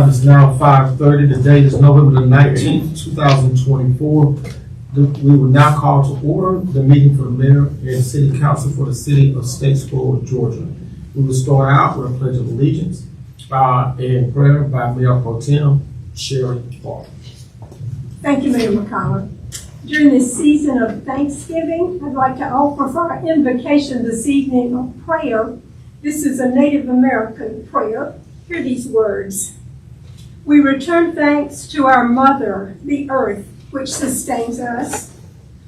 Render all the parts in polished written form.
It's now 5:30. The date is November the 19th, 2024. We will now call to order the meeting for the mayor and city council for the city of Statesboro, Georgia. We will start out with a pledge of allegiance and prayer by Mayor Pro Tem Sherry Clark. Thank you, Mayor McCollum. During this season of Thanksgiving, I'd like to offer for our invocation this evening a prayer. This is a Native American prayer. Hear these words. We return thanks to our mother, the earth, which sustains us.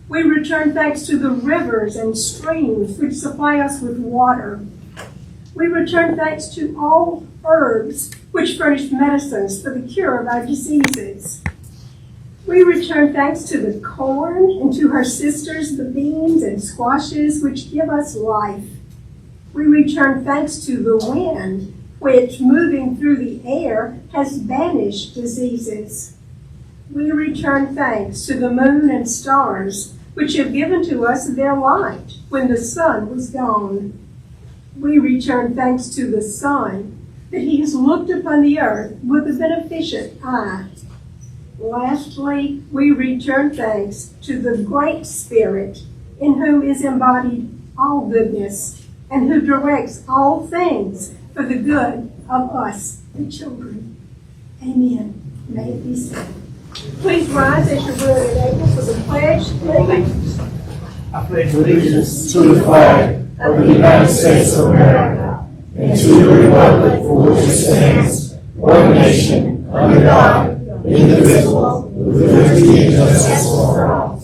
We return thanks to the rivers and streams which supply us with water. We return thanks to all herbs which furnish medicines for the cure of our diseases. We return thanks to the corn and to her sisters, the beans and squashes which give us life. We return thanks to the wind, which, moving through the air, has banished diseases. We return thanks to the moon and stars, which have given to us their light when the sun was gone. We return thanks to the sun, that he has looked upon the earth with a beneficent eye. Lastly, we return thanks to the Great Spirit, in whom is embodied all goodness, and who directs all things for the good of us, the children. Amen. May it be so. Please rise as you're willing and able for the pledge and allegiance. I pledge allegiance to the flag of the United States of America and to the republic for which it stands, one nation, under God, indivisible, with liberty and justice for all.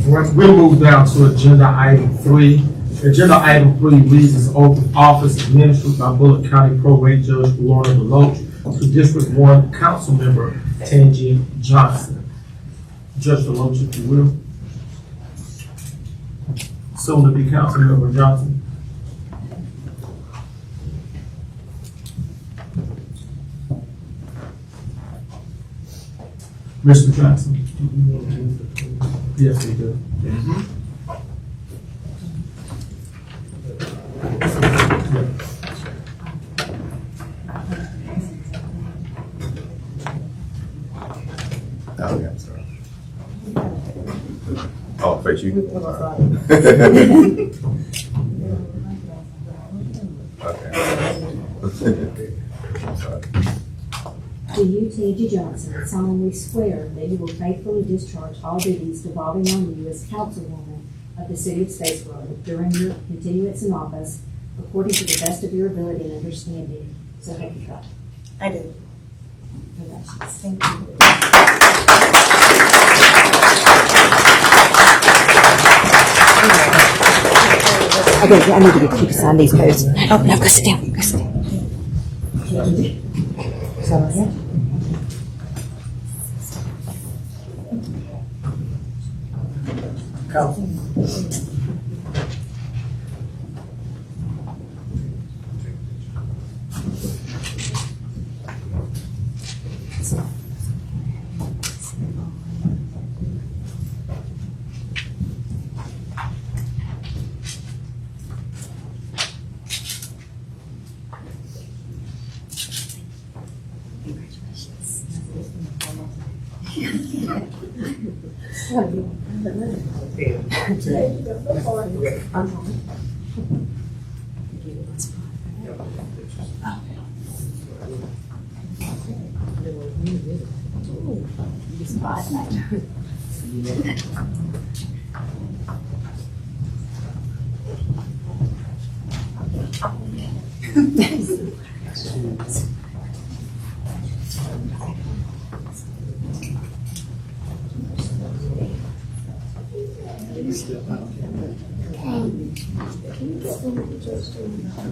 We'll move down to agenda item 3. Agenda item 3 reads as oath of office administered by Bullock County Probate Judge Lorna DeLoach to District 1 Council Member Tangi Johnson. Judge DeLoach, if you will. Soon to be Council Member Johnson. Mr. Johnson. Yes, we do. Oh, yeah, sorry. Oh, face you? Okay. Sorry. Do you, Tangi Johnson, solemnly swear that you will faithfully discharge all duties devolving on you as councilwoman of the city of Statesboro during your continuance in office, according to the best of your ability and understanding? So help you God. I do. Congratulations. Thank you. Okay, I need to get you to sign these codes. Oh, no, go sit down. Go sit down.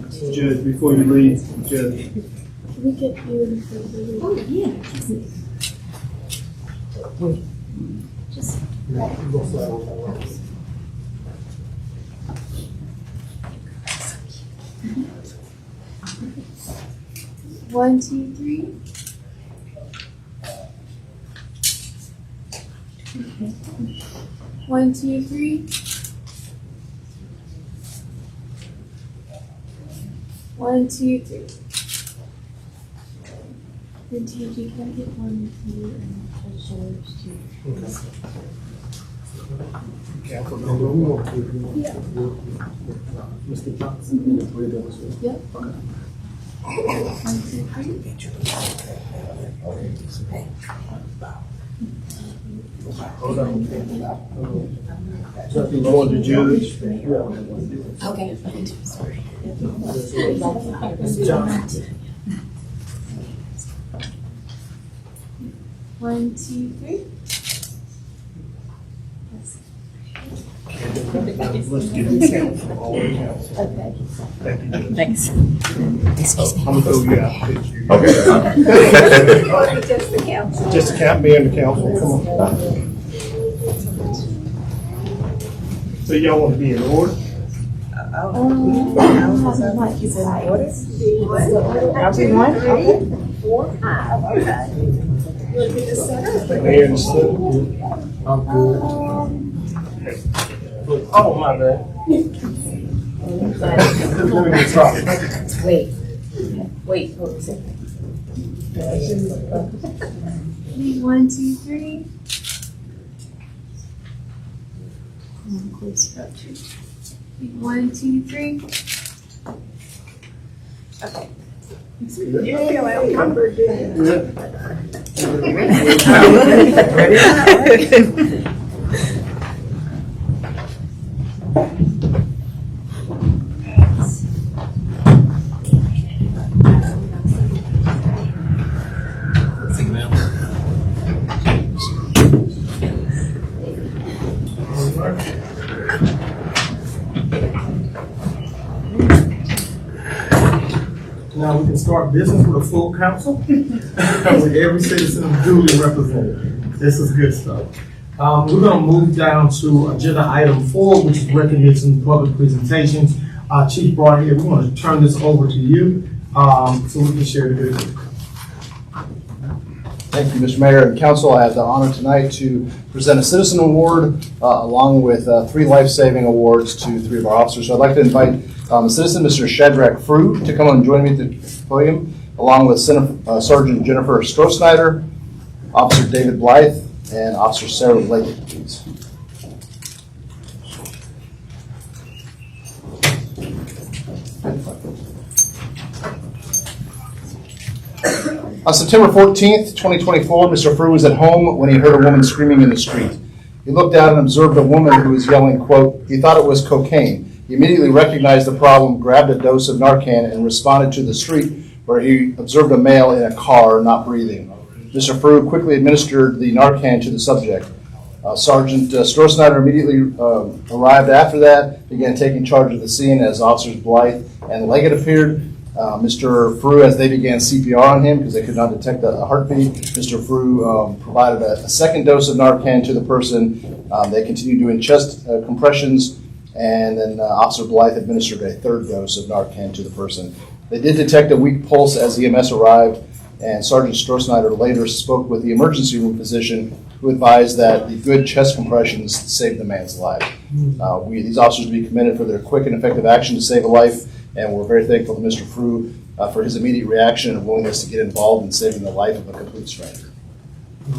So, Judge, before you leave, Judge. Can we get you in for the oh, yeah. just 1, 2, 3. Okay. 1, 2, 3. 1, 2, 3. Then TG, can I get one from you and George too? Mr. Johnson, the three of us. Yep. 1, 2, 3. Hold on. Lord the judge. Okay. 1, 2, sorry. Mr. Johnson. 1, 2, 3. Let's give the council, all the council. Okay. Thank you, Judge. Thanks. I'm gonna throw you out. Okay. Just the council. Just the count, me and the council, come on. So y'all want to be in order? Everyone? Okay. Mayor and Slip. I'm good. Oh, my bad. Let me get started. Wait, hold on a second. 1, 2, 3. Close it up too. 1, 2, 3. Okay. You feel outnumbered, do you? Now we can start business with a full council, with every citizen duly represented. This is good stuff. We're gonna move down to agenda item 4, which is recognition of public presentations. Chief Barnett, we want to turn this over to you, so we can share the good news. Thank you, Mr. Mayor and Council. I have the honor tonight to present a citizen award along with 3 life-saving awards to 3 of our officers. So I'd like to invite the citizen, Mr. Shadrach Frew, to come and join me at the podium, along with Sergeant Jennifer Strohsnyder, Officer David Blythe, and Officer Sarah Blake, please. On September 14th, 2024, Mr. Frew was at home when he heard a woman screaming in the street. He looked out and observed a woman who was yelling, quote, he thought it was cocaine. He immediately recognized the problem, grabbed a dose of Narcan, and responded to the street where he observed a male in a car not breathing. Mr. Frew quickly administered the Narcan to the subject. Sergeant Strohsnyder immediately arrived after that, began taking charge of the scene as Officers Blythe and Leggett appeared. Mr. Frew, as they began CPR on him because they could not detect a heartbeat, Mr. Frew provided a second dose of Narcan to the person. They continued doing chest compressions, and then Officer Blythe administered a third dose of Narcan to the person. They did detect a weak pulse as EMS arrived, and Sergeant Strohsnyder later spoke with the emergency room physician, who advised that the good chest compressions saved the man's life. These officers be commended for their quick and effective action to save a life, and we're very thankful to Mr. Frew for his immediate reaction and willingness to get involved in saving the life of a complete stranger.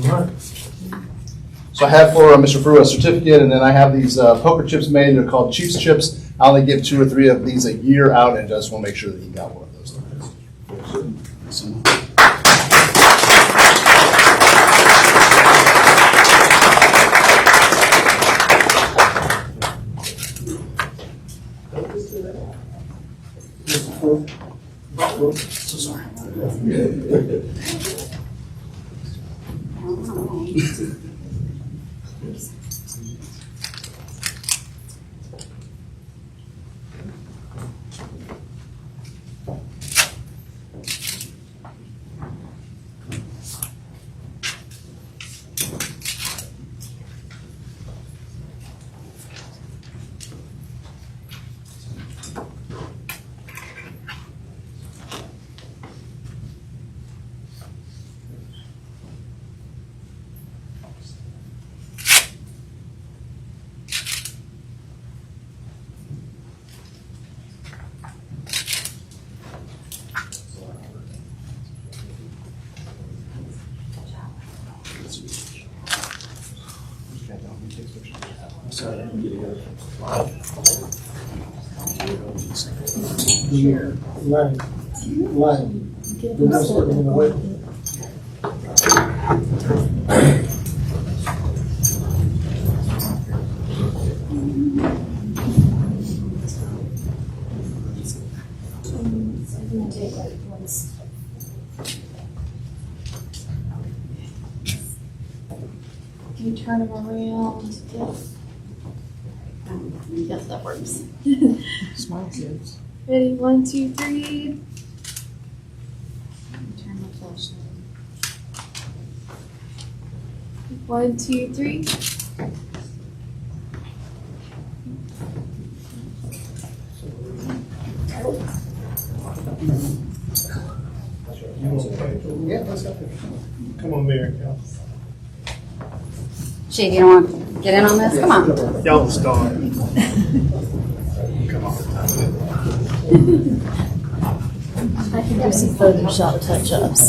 All right. So I have for Mr. Frew a certificate, and then I have these poker chips made. They're called Chiefs chips. I only give 2 or 3 of these a year out, and just want to make sure that he got one of those. So sorry. Can you turn them around? Yes, that works. Smart kids. Ready, 1, 2, 3. Turn my flashlight. 1, 2, 3. Come on, Mayor and Council. Chief, you don't want to get in on this? Come on. Y'all start. Come on. I can do some Photoshop touch-ups.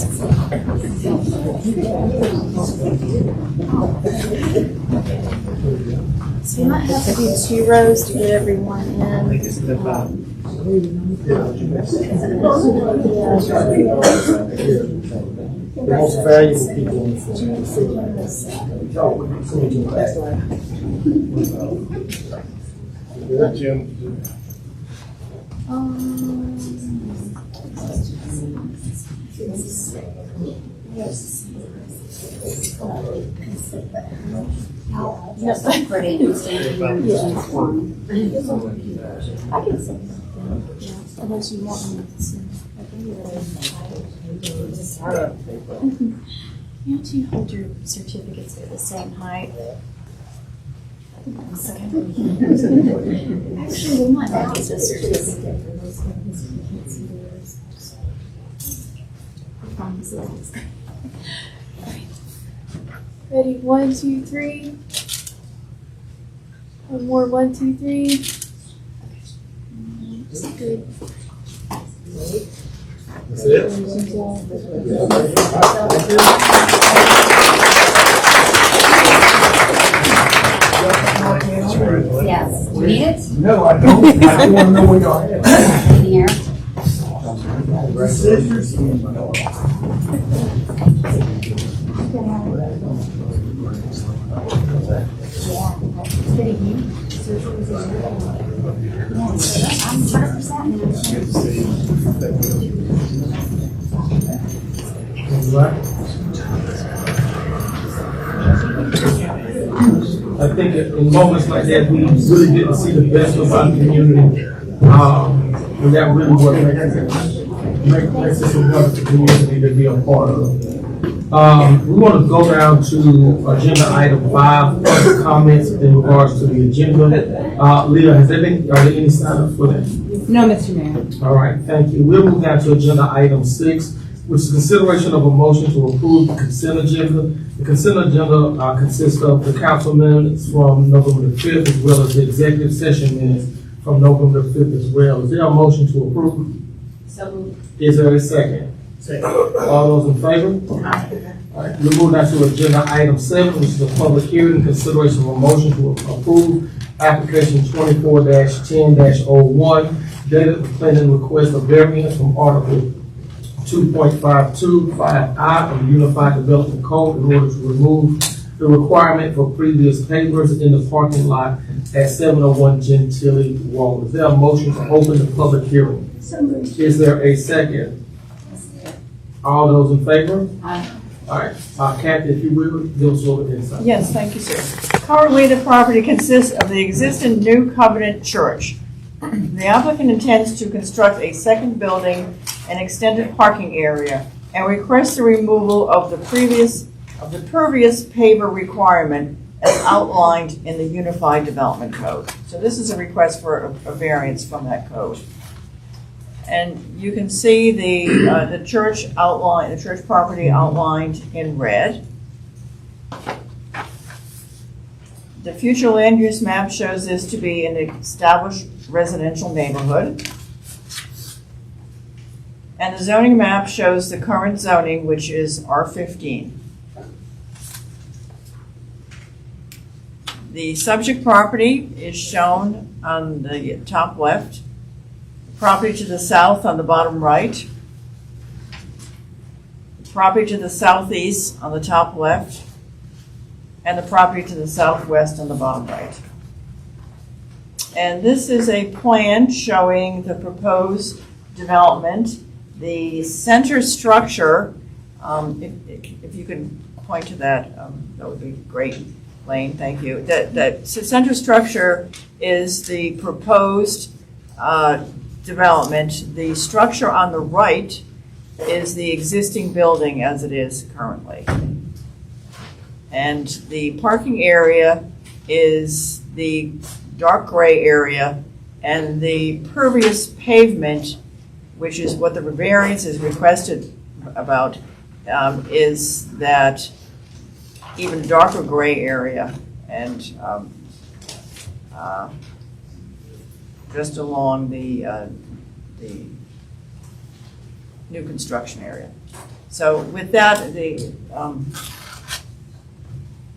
So you might have to do 2 rows to get everyone in. The most valuable people on the Yeah, Jim. Yes, that's pretty. Unless you want me to see. You two hold your certificates at the same height. Actually, we might not get this certificate for those things. You can't see theirs. Ready, 1, 2, 3. One more, 1, 2, 3. Good. That's it? Yes. You need it? No, I don't. I want to know where y'all at. In here. I think in moments like that, we really get to see the best of our community. And that really what makes this a wonderful community to be a part of. We want to go down to agenda item 5, public comments in regards to the agenda. Leah, are there any sign-ups for that? No, Mr. Mayor. All right, thank you. We'll move down to agenda item 6, which is consideration of a motion to approve the consent agenda. The consent agenda consists of the council minutes from November the 5th, as well as the executive session minutes from November the 5th as well. Is there a motion to approve? So moved. Is there a second? Second. All those in favor? All right, we'll move down to agenda item 7, which is a public hearing, consideration of a motion to approve application 24-10-01, dated the planning request of variance from Article 2.525I of the Unified Development Code in order to remove the requirement for previous pavers in the parking lot at 701 Gentilly Road. Is there a motion to open the public hearing? So moved. Is there a second? All those in favor? Aye. All right, Kathy, if you will, give us a little insight. Yes, thank you, sir. Currently, the property consists of the existing New Covenant Church. The applicant intends to construct a second building and extended parking area and requests the removal of the previous paver requirement as outlined in the Unified Development Code. So this is a request for a variance from that code. And you can see the church outline, the church property outlined in red. The future land use map shows this to be an established residential neighborhood. And the zoning map shows the current zoning, which is R15. The subject property is shown on the top left. property to the south on the bottom right, property to the southeast on the top left, and the property to the southwest on the bottom right. And this is a plan showing the proposed development. The center structure, if you can point to that, that would be great, Lane, thank you. That center structure is the proposed development. The structure on the right is the existing building as it is currently. And the parking area is the dark gray area, and the pervious pavement, which is what the variance is requested about, is that even darker gray area, and just along the new construction area. So with that, the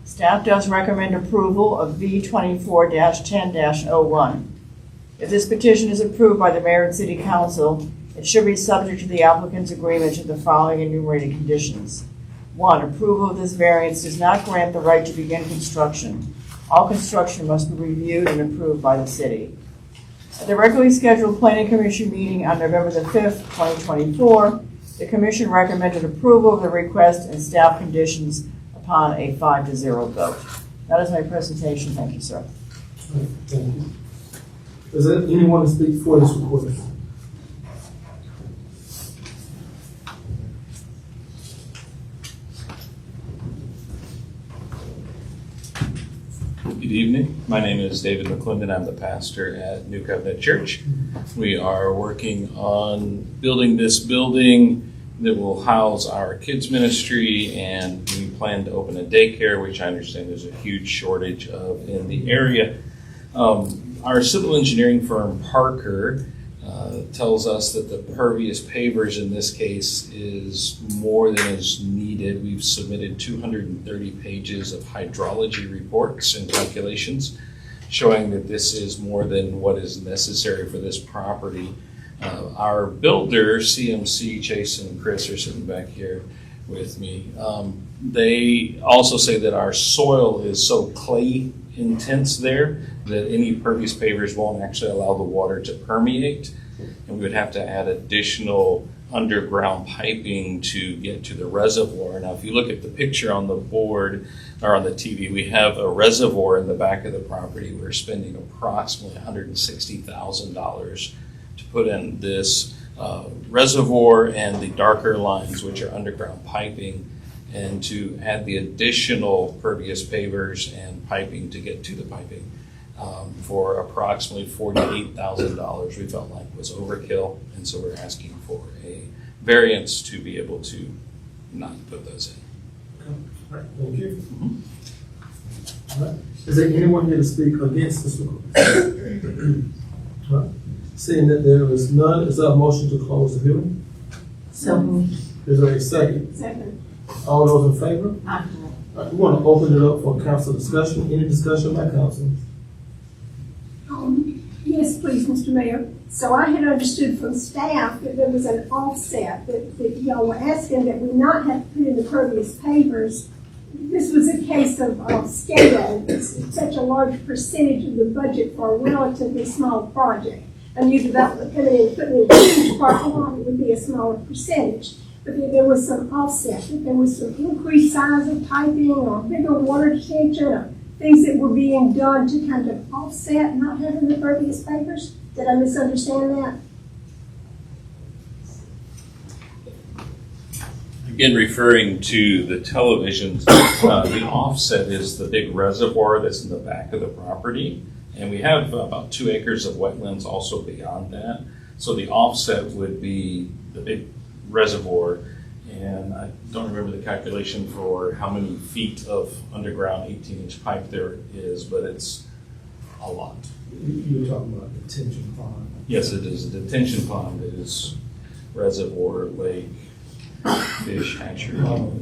staff does recommend approval of V 24-10-01. If this petition is approved by the mayor and city council, it should be subject to the applicant's agreement to the following enumerated conditions. 1, approval of this variance does not grant the right to begin construction. All construction must be reviewed and approved by the city. At the regularly scheduled planning commission meeting on November the 5th, 2024, the commission recommended approval of the request and staff conditions upon a 5-0 vote. That is my presentation. Thank you, sir. Thank you. Does anyone to speak for this request? Good evening. My name is David McClendon. I'm the pastor at New Covenant Church. We are working on building this building that will house our kids ministry, and we plan to open a daycare, which I understand there's a huge shortage of in the area. Our civil engineering firm, Parker, tells us that the pervious pavers in this case is more than is needed. We've submitted 230 pages of hydrology reports and calculations showing that this is more than what is necessary for this property. Our builder, CMC, Jason and Chris are sitting back here with me. They also say that our soil is so clay intense there that any pervious pavers won't actually allow the water to permeate, and we would have to add additional underground piping to get to the reservoir. Now, if you look at the picture on the board or on the TV, we have a reservoir in the back of the property. We're spending approximately $160,000 to put in this reservoir and the darker lines, which are underground piping, and to add the additional pervious pavers and piping to get to the piping for approximately $48,000 we felt like was overkill, and so we're asking for a variance to be able to not put those in. All right, thank you. All right. Is there anyone here to speak against this request? All right. Seeing that there is none, is there a motion to close the hearing? So moved. Is there a second? Second. All those in favor? All right, we want to open it up for council discussion. Any discussion by council? Yes, please, Mr. Mayor. So I had understood from staff that there was an offset, that y'all were asking that we not have to put in the pervious pavers. This was a case of scale. It's such a large percentage of the budget for a relatively small project. A new development coming in, putting in a huge parking lot, it would be a smaller percentage. But there was some offset, that there was some increased size of piping or bigger water detention or things that were being done to kind of offset not having the pervious pavers. Did I misunderstand that? Again, referring to the televisions, the offset is the big reservoir that's in the back of the property. And we have about 2 acres of wetlands also beyond that. So the offset would be the big reservoir. And I don't remember the calculation for how many feet of underground 18-inch pipe there is, but it's a lot. You're talking about detention pond. Yes, it is a detention pond. It is reservoir, lake, fish hatchery. So,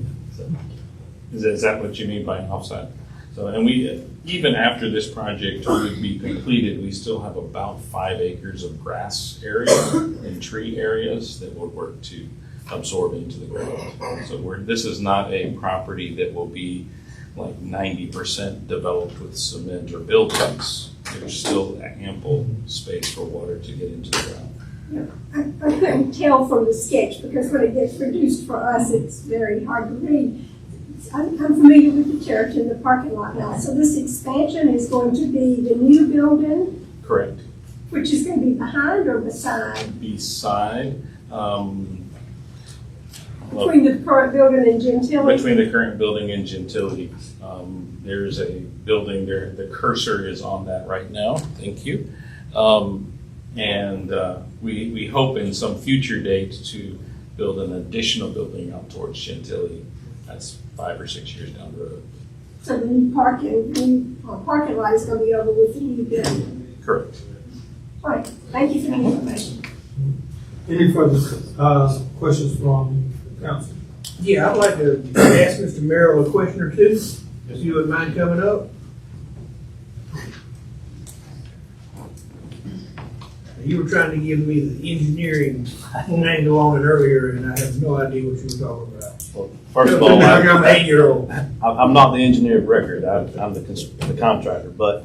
is that what you mean by an offset? So, and we, even after this project would be completed, we still have about 5 acres of grass area and tree areas that would work to absorb into the ground. So this is not a property that will be like 90% developed with cement or buildings. There's still ample space for water to get into the ground. I couldn't tell from the sketch because when it gets produced for us, it's very hard to read. I'm familiar with the church and the parking lot now. So this expansion is going to be the new building, Correct. which is going to be behind or beside? Beside, Between the current building and Gentility? between the current building and Gentility. There's a building there, the cursor is on that right now, thank you. We hope in some future date to build an additional building out towards Gentility. That's 5 or 6 years down the road. So the new parking lot is going to be over with the new building? Correct. All right, thank you for the information. Any further questions from council? Yeah, I'd like to ask Mr. Merrill a question or two, if you wouldn't mind coming up. You were trying to give me the engineering angle on it earlier, and I have no idea what you were talking about. Well, first of all, I'm an 8-year-old. I'm not the engineer of record. I'm the contractor. But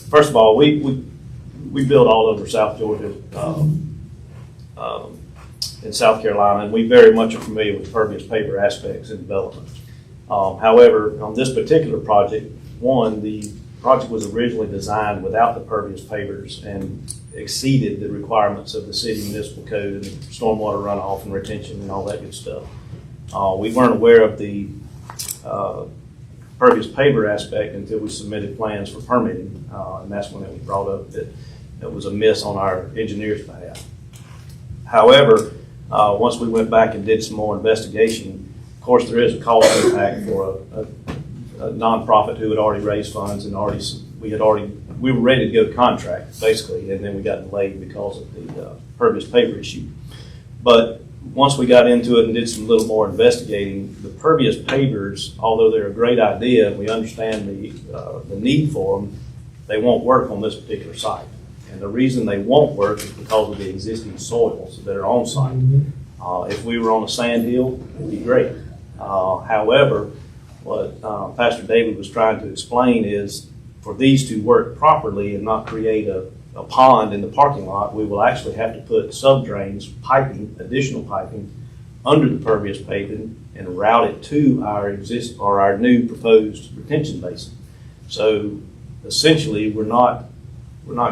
first of all, we build all over South Georgia and South Carolina, and we very much are familiar with pervious paper aspects in development. However, on this particular project, the project was originally designed without the pervious pavers and exceeded the requirements of the city municipal code and stormwater runoff and retention and all that good stuff. We weren't aware of the pervious paver aspect until we submitted plans for permitting, and that's when it was brought up that it was a miss on our engineer's behalf. However, once we went back and did some more investigation, of course there is a cost impact for a nonprofit who had already raised funds and we were ready to go to contract basically, and then we got delayed because of the pervious paver issue. But once we got into it and did some little more investigating, the pervious pavers, although they're a great idea and we understand the need for them, they won't work on this particular site. And the reason they won't work is because of the existing soils that are on site. If we were on a sand hill, it'd be great. However, what Pastor David was trying to explain is for these to work properly and not create a pond in the parking lot, we will actually have to put sub-drains, additional piping under the pervious paving and route it to our new proposed retention basin. So essentially, we're not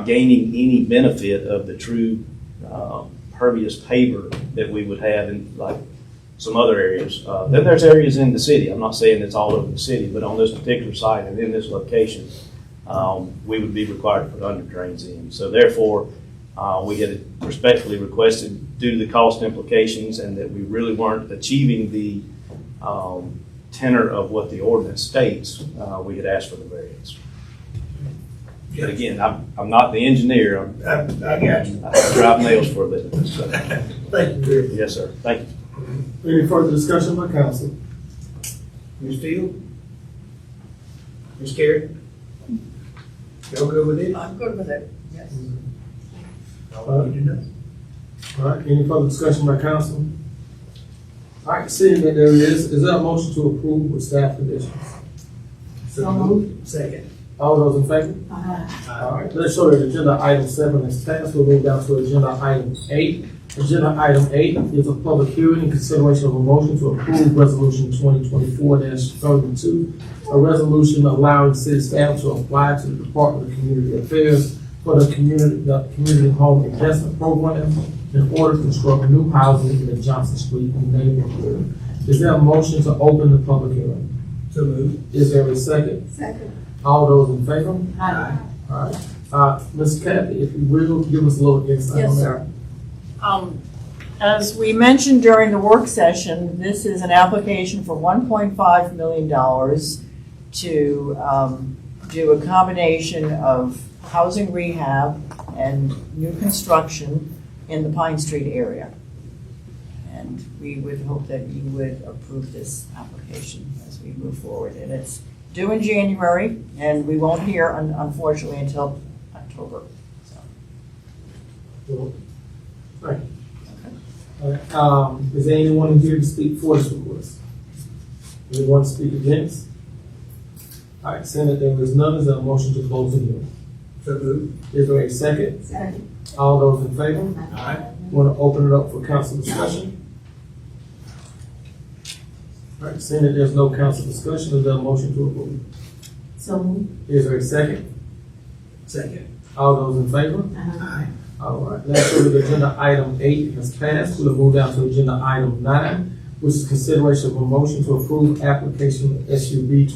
gaining any benefit of the true pervious paver that we would have in like some other areas. Then there's areas in the city. I'm not saying it's all over the city, but on this particular site and in this location, we would be required to put under drains in. So therefore, we had respectfully requested due to the cost implications and that we really weren't achieving the tenor of what the ordinance states, we had asked for the variance. But again, I'm not the engineer. I got you. I drive nails for a living. So. Thank you very much. Yes, sir. Thank you. Any further discussion by council? Ms. Field? Ms. Carey? Y'all good with it? I'm good with it, yes. All I need to know. All right, any further discussion by council? All right, seeing that there is there a motion to approve with staff conditions? So moved. Second. All those in favor? All right, let's show that agenda item 7 is passed. We'll move down to agenda item 8. Agenda item 8 is a public hearing and consideration of a motion to approve resolution 2024-32, a resolution allowing city staff to apply to the Department of Community Affairs for the Community Home Investment Program in order to construct new housing in the Johnson Street neighborhood. Is there a motion to open the public hearing? So moved. Is there a second? Second. All those in favor? Aye. All right. Ms. Kathy, if you will, give us a little insight on Yes, that. sir. As we mentioned during the work session, this is an application for $1.5 million to do a combination of housing rehab and new construction in the Pine Street area. And we would hope that you would approve this application as we move forward. And it's due in January, and we won't hear, unfortunately, until October. So, Well, Right. All right, is there anyone here to speak for this request? Anyone to speak against? All right, seeing that there is none, is there a motion to close the hearing? Is there a second? Second. All those in favor? Want to open it up for council discussion? All right, seeing that there's no council discussion, is there a motion to approve? So moved. Is there a second? Second. All those in favor? All right, let's go to agenda item 8 has passed. We'll move down to agenda item 9, which is consideration of a motion to approve application SUB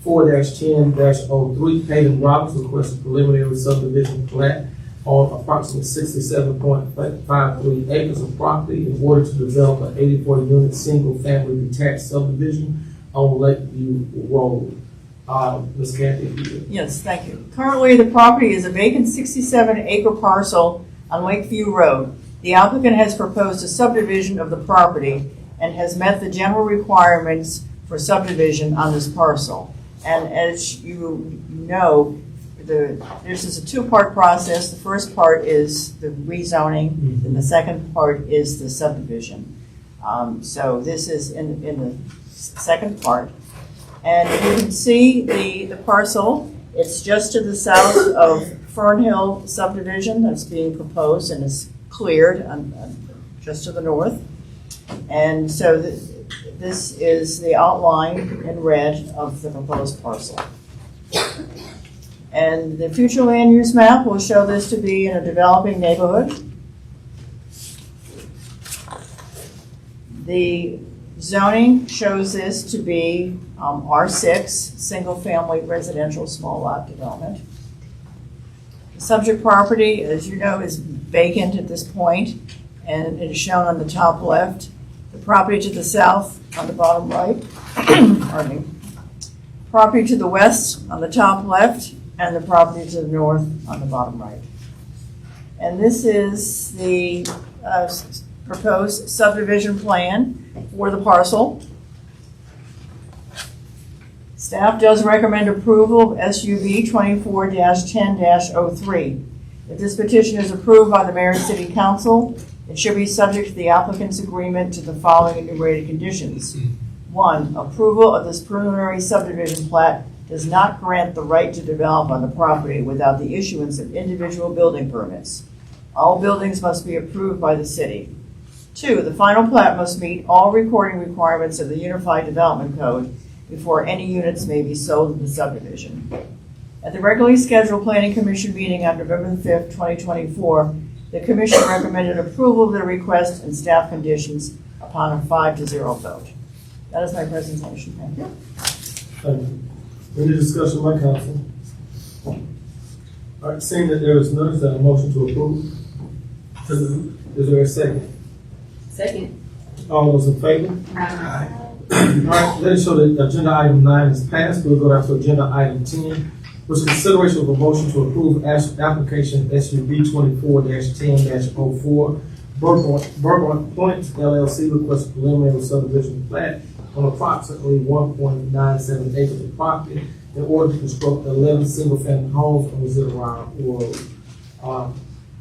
24-10-03, Hayden Roberts requests preliminary subdivision plat on approximately 67.53 acres of property in order to develop an 84-unit single-family detached subdivision on Lakeview Road. Ms. Kathy, if you could. yes, thank you. Currently, the property is a vacant 67-acre parcel on Lakeview Road. The applicant has proposed a subdivision of the property and has met the general requirements for subdivision on this parcel. And as you know, this is a two-part process. The first part is the rezoning, and the second part is the subdivision. So this is in the second part. And you can see the parcel. It's just to the south of Fernhill subdivision that's being proposed and is cleared just to the north. And so this is the outline in red of the proposed parcel. And the future land use map will show this to be in a developing neighborhood. The zoning shows this to be R6, single-family residential small lot development. The subject property, as you know, is vacant at this point, and it is shown on the top left. The property to the south on the bottom right, pardon me. Property to the west on the top left, and the property to the north on the bottom right. And this is the proposed subdivision plan for the parcel. Staff does recommend approval of SUB 24-10-03. If this petition is approved by the Mayor and City Council, it should be subject to the applicant's agreement to the following enumerated conditions. 1, approval of this preliminary subdivision plat does not grant the right to develop on the property without the issuance of individual building permits. All buildings must be approved by the city. 2, the final plat must meet all recording requirements of the Unified Development Code before any units may be sold in the subdivision. At the regularly scheduled Planning Commission meeting on November 5th, 2024, the Commission recommended approval of the request and staff conditions upon a 5-0 vote. That is my presentation. Thank you. Thank you. Any discussion by council? All right, seeing that there is none, is there a motion to approve? Is there a second? Second. All those in favor? All right, let's show that agenda item 9 is passed. We'll go down to agenda item 10, which is consideration of a motion to approve application SUB 24-10-04. Bergman Point LLC requests preliminary subdivision plat on approximately 1.97 acres of property in order to construct 11 single-family homes on Zitterau Road.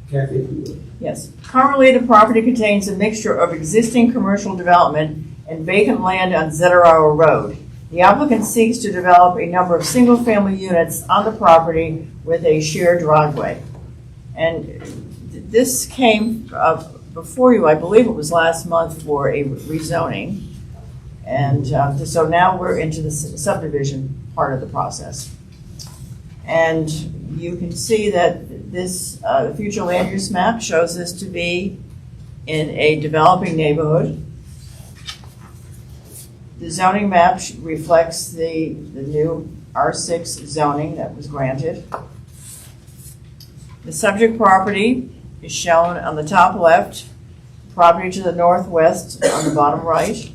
Kathy, if you would. Yes. Currently, the property contains a mixture of existing commercial development and vacant land on Zitterau Road. The applicant seeks to develop a number of single-family units on the property with a shared driveway. And this came before you, I believe it was last month, for a rezoning. And so now we're into the subdivision part of the process. And you can see that this the future land use map shows this to be in a developing neighborhood. The zoning map reflects the new R6 zoning that was granted. The subject property is shown on the top left, property to the northwest on the bottom right,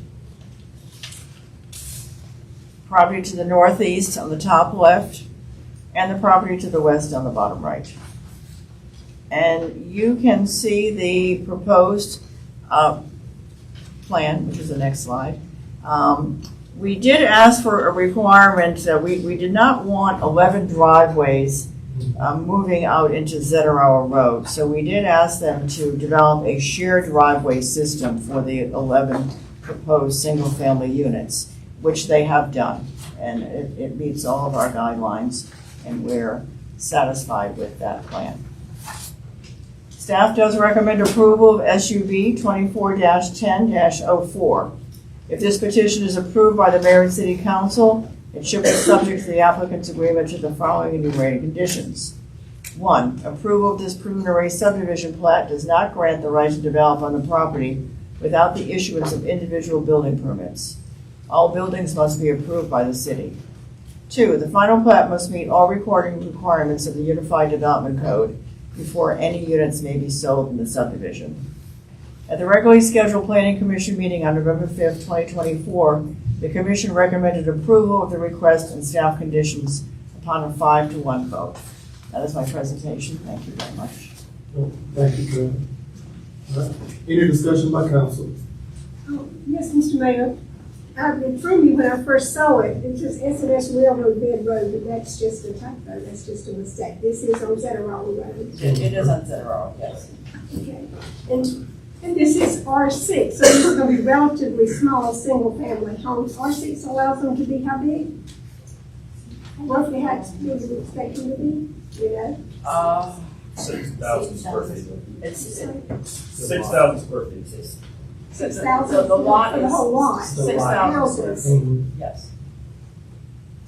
property to the northeast on the top left, and the property to the west on the bottom right. And you can see the proposed plan, which is the next slide. We did ask for a requirement that we did not want 11 driveways moving out into Zetterower Road. So we did ask them to develop a shared driveway system for the 11 proposed single-family units, which they have done. And it meets all of our guidelines, and we're satisfied with that plan. Staff does recommend approval of SUV 24-10-04. If this petition is approved by the mayor and city council, it should be subject to the applicant's agreement to the following enumerated conditions. 1, approval of this preliminary subdivision plat does not grant the right to develop on the property without the issuance of individual building permits. All buildings must be approved by the city. 2, the final plat must meet all recording requirements of the Unified Development Code before any units may be sold in the subdivision. At the regularly scheduled Planning Commission meeting on November 5th, 2024, the Commission recommended approval of the request and staff conditions upon a 5-to-1 vote. That is my presentation. Thank you very much. Thank you, Karen. All right. Any discussion by council? Oh, yes, Mr. Mayor. It threw me when I first saw it. It just SMS Railroad Bed Road, but that's just a typo. That's just a mistake. This is on Zetterower Road. It is on Zetterower, yes. Okay. And this is R6, so these are going to be relatively small single-family homes. R6 allows them to be how big? Roughly how big do we expect them to be? You know? 6,000 square feet. It's 6,000 square feet. 6,000 the lot for the is whole lot. 6,000. Houses. Yes.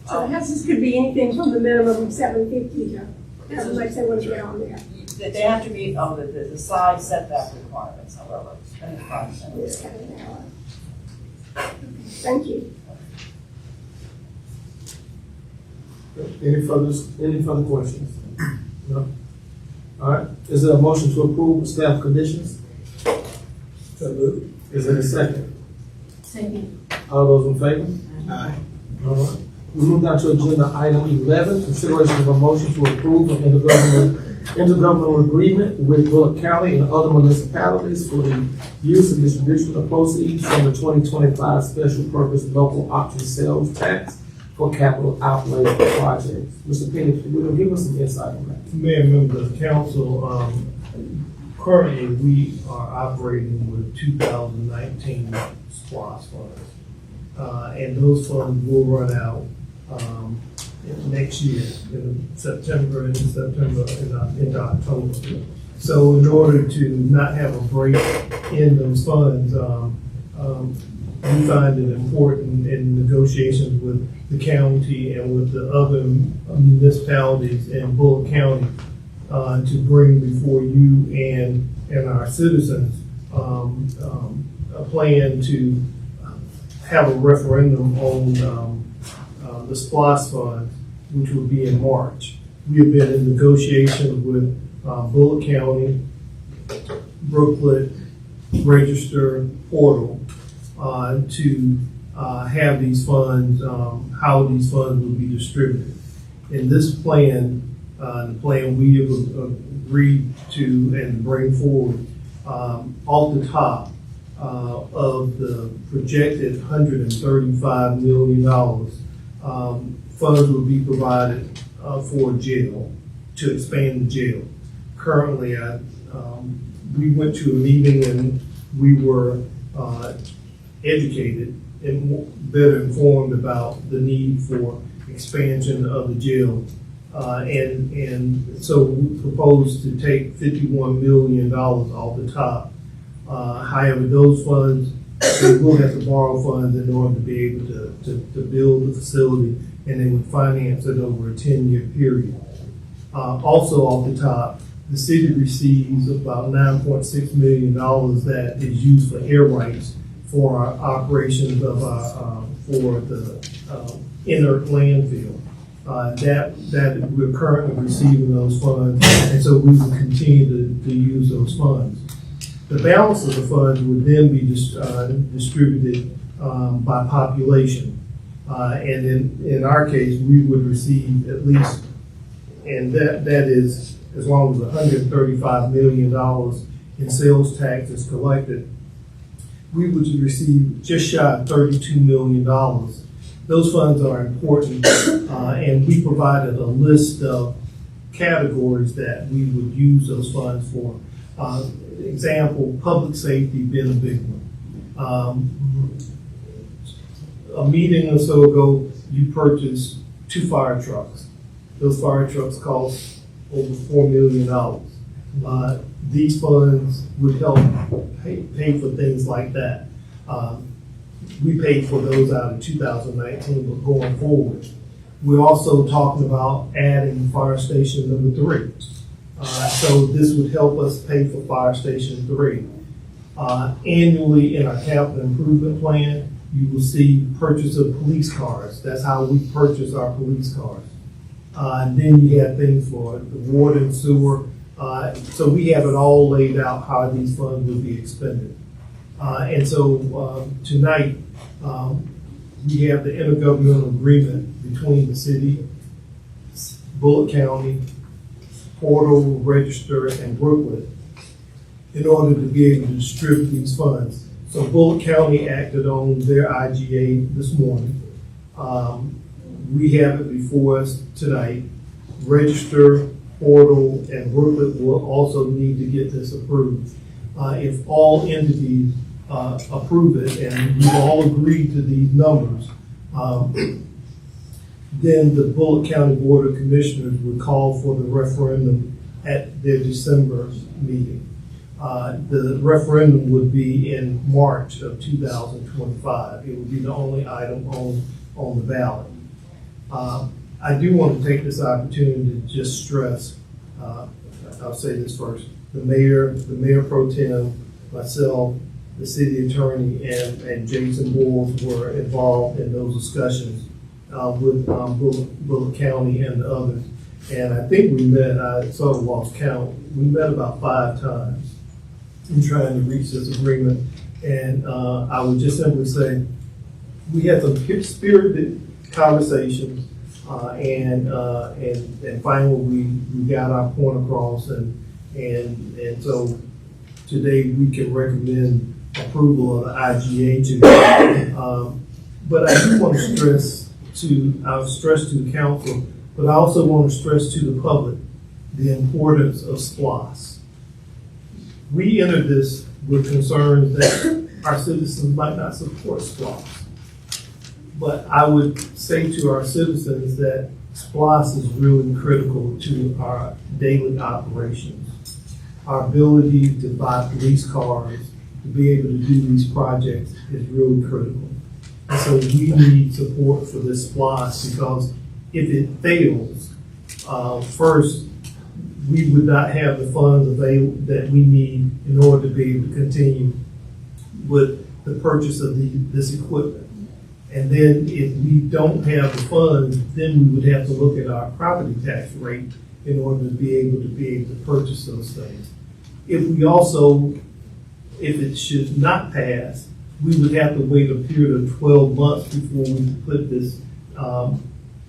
So the houses could be anything from the minimum of 750 to however much they want to get on there. They have to meet the side setback requirements, however, and the front. It's kind of narrow. Thank you. Any further questions? No? All right, is there a motion to approve with staff conditions? So moved. Is there a second? Second. All those in favor? Aye. All right. We move down to agenda item 11, consideration of a motion to approve an intergovernmental agreement with Bullock County and other municipalities for the use and distribution of proceeds from the 2025 special purpose local option sales tax for capital outlay projects. Mr. Penny, will you give us some insight on that? Mayor, members of the council, currently we are operating with 2019 SPLOST funds. And those funds will run out next year, into September, into October. So in order to not have a break in those funds, we find it important in negotiations with the county and with the other municipalities in Bullock County to bring before you and our citizens a plan to have a referendum on the SPLOST funds, which will be in March. We have been in negotiations with Bullock County, Brooklet, Register, Portal to have these funds, how these funds will be distributed. In this plan, the plan we have agreed to and bring forward, off the top of the projected $135 million, funds will be provided for jail, to expand the jail. Currently, we went to a meeting and we were educated and better informed about the need for expansion of the jail. And so we propose to take $51 million off the top. However, those funds, we will have to borrow funds in order to be able to build the facility, and they would finance it over a 10-year period. Also off the top, the city receives about $9.6 million that is used for air rights for our operations of our, for the inert landfill. That we're currently receiving those funds, and so we will continue to use those funds. The balance of the funds would then be distributed by population. And in our case, we would receive at least, and that is as long as $135 million in sales tax is collected, we would receive just shy of $32 million. Those funds are important, and we provided a list of categories that we would use those funds for. Example, public safety being a big one. A meeting or so ago, you purchased 2 fire trucks. Those fire trucks cost over $4 million. These funds would help pay for things like that. We paid for those out in 2019, but going forward, we're also talking about adding fire station number 3. So this would help us pay for fire station 3. Annually in our capital improvement plan, you will see purchase of police cars. That's how we purchase our police cars. And then you have things for the water and sewer. So we have it all laid out how these funds will be expended. And so tonight, we have the intergovernmental agreement between the city, Bullock County, Portal, Register, and Brookwood in order to be able to distribute these funds. So Bullock County acted on their IGA this morning. We have it before us tonight. Register, Portal, and Brookwood will also need to get this approved. If all entities approve it and we all agree to these numbers, then the Bullock County Board of Commissioners would call for the referendum at their December meeting. The referendum would be in March of 2025. It would be the only item on the ballot. I do want to take this opportunity to just stress, I'll say this first, the mayor pro tem, myself, the city attorney, and Jason Boyles were involved in those discussions with Bullock County and the others. And I think we met, I sort of lost count, we met about 5 times in trying to reach this agreement. And I would just simply say, we had some spirited conversations, and finally we got our point across, and so today we can recommend approval of the IGA to but I do want to stress to the council, but I also want to stress to the public the importance of SPLOST. We entered this with concerns that our citizens might not support SPLOST. But I would say to our citizens that SPLOST is really critical to our daily operations. Our ability to buy police cars, to be able to do these projects is really critical. And so we need support for this SPLOST, because if it fails, first, we would not have the funds available that we need in order to be able to continue with the purchase of this equipment. And then if we don't have the funds, then we would have to look at our property tax rate in order to be able to purchase those things. If it should not pass, we would have to wait a period of 12 months before we put this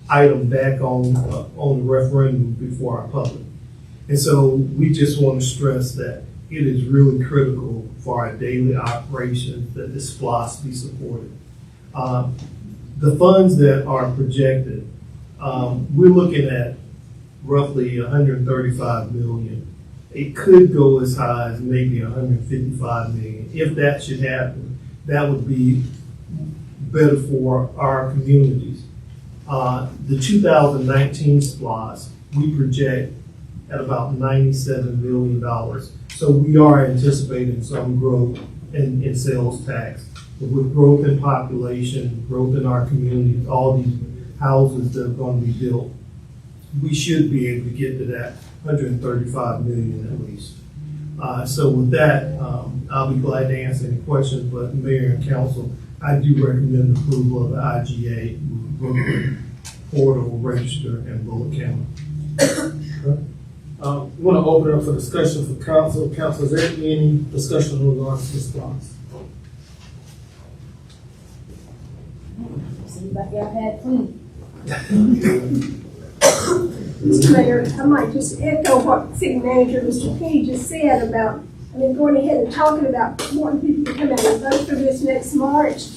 item back on the referendum before our public. And so we just want to stress that it is really critical for our daily operations that this SPLOST be supported. The funds that are projected, we're looking at roughly $135 million. It could go as high as maybe $155 million. If that should happen, that would be better for our communities. The 2019 SPLOST, we project at about $97 million. So we are anticipating some growth in sales tax. With growth in population, growth in our communities, all these houses that are going to be built, we should be able to get to that $135 million at least. So with that, I'll be glad to answer any questions, but Mayor and Council, I do recommend approval of the IGA, Brooklyn, Portal, Register, and Bullock County. We want to open up for discussion for council. Council, is there any discussion in regards to this clause? See, but y'all had clean. Mr. Mayor, I might just echo what City Manager Mr. Key just said about I mean, going ahead and talking about wanting people to come out and vote for this next March.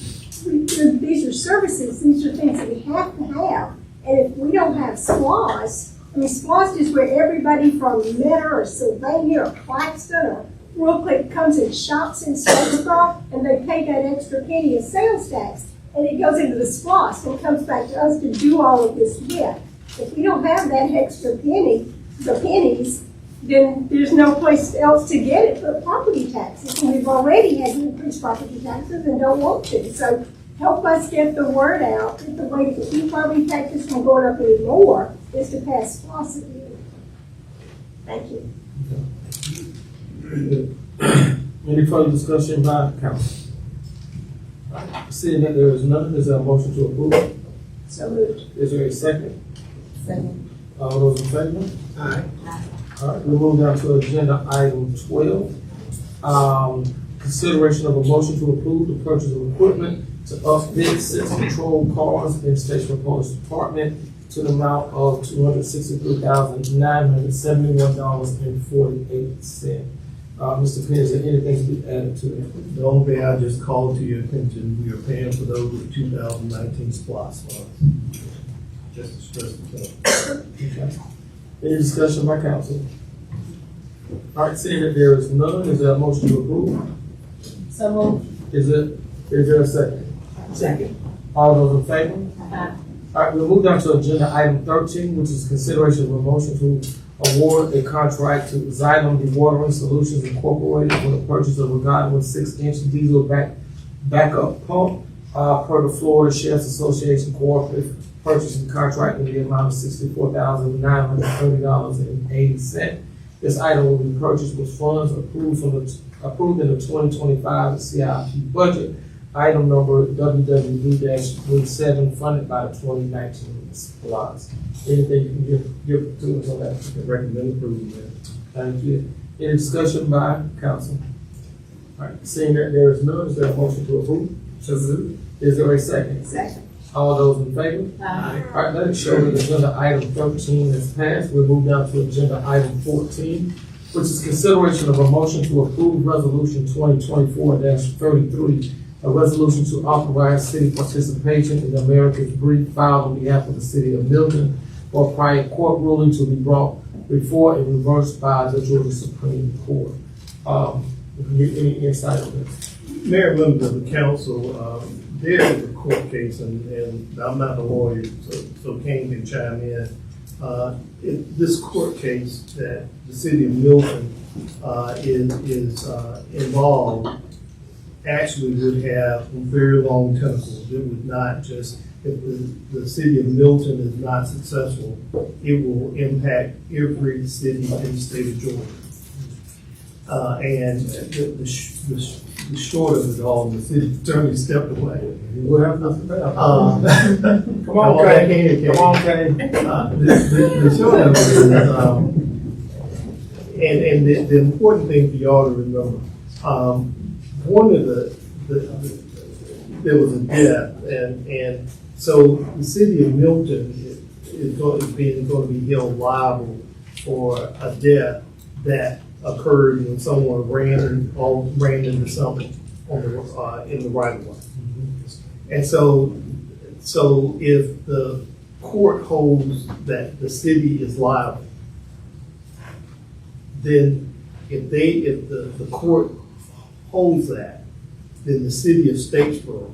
These are services, these are things that we have to have. And if we don't have SPLOST, I mean, SPLOST is where everybody from Mentor or Sylvania or Claxton or Real Quick comes and shops in Statesboro, and they pay that extra penny of sales tax. And it goes into the SPLOST and comes back to us to do all of this with. If we don't have that extra penny, the pennies, then there's no place else to get it but property taxes. And we've already had to increase property taxes and don't want to. So help us get the word out that the way to keep property taxes from going up anymore is to pass SPLOST again. Thank you. Any further discussion by council? Seeing that there is none, is there a motion to approve? So moved. Is there a second? Second. All those in favor? Aye. All right, we'll move down to agenda item 12. Consideration of a motion to approve the purchase of equipment to upfit 6 patrol cars in Statesboro Police Department to the amount of $263,971.48. Mr. Penn, is there anything to be added to that? The only thing I just called to your attention, we are paying for those with 2019 SPLOST funds. Just to stress the point. Okay. Any discussion by council? All right, seeing that there is none, is there a motion to approve? So moved. Is there a second? Second. All those in favor? Aye. All right, we'll move down to agenda item 13, which is consideration of a motion to award a contract to Xylem Dewatering Solutions Incorporated for the purchase of a Godwin 6-inch diesel backup pump per the Florida Sheriff's Association Cooperative Purchasing Contract in the amount of $64,930.80. This item will be purchased with funds approved in the 2025 CIP budget. Item number WWD-17 funded by the 2019 SPLOST. Anything you can give to us on that? Recommend approval, man. Thank you. Any discussion by council? All right, seeing that there is none, is there a motion to approve? Is there a second? Second. All those in favor? Aye. All right, let it show that agenda item 13 is passed. We'll move down to agenda item 14, which is consideration of a motion to approve resolution 2024-33, a resolution to authorize city participation in the America's Brief filed on behalf of the city of Milton for a prior court ruling to be brought before and reversed by the Georgia Supreme Court. Any insight on this? Mayor, members of the council, there is a court case, and I'm not a lawyer, so Kane can chime in. This court case that the city of Milton is involved actually would have very long tentacles. It would not just, if the city of Milton is not successful, it will impact every city in the state of Georgia. And the short of it all, the city attorney stepped away. We'll have nothing better. Come on, Kane. Come on, Kane. The short of it is, and the important thing for y'all to remember, one of there was a death, and so the city of Milton is going to be held liable for a death that occurred when someone ran into something on in the right of way. And so if the court holds that the city is liable, then if the court holds that, then the city of Statesboro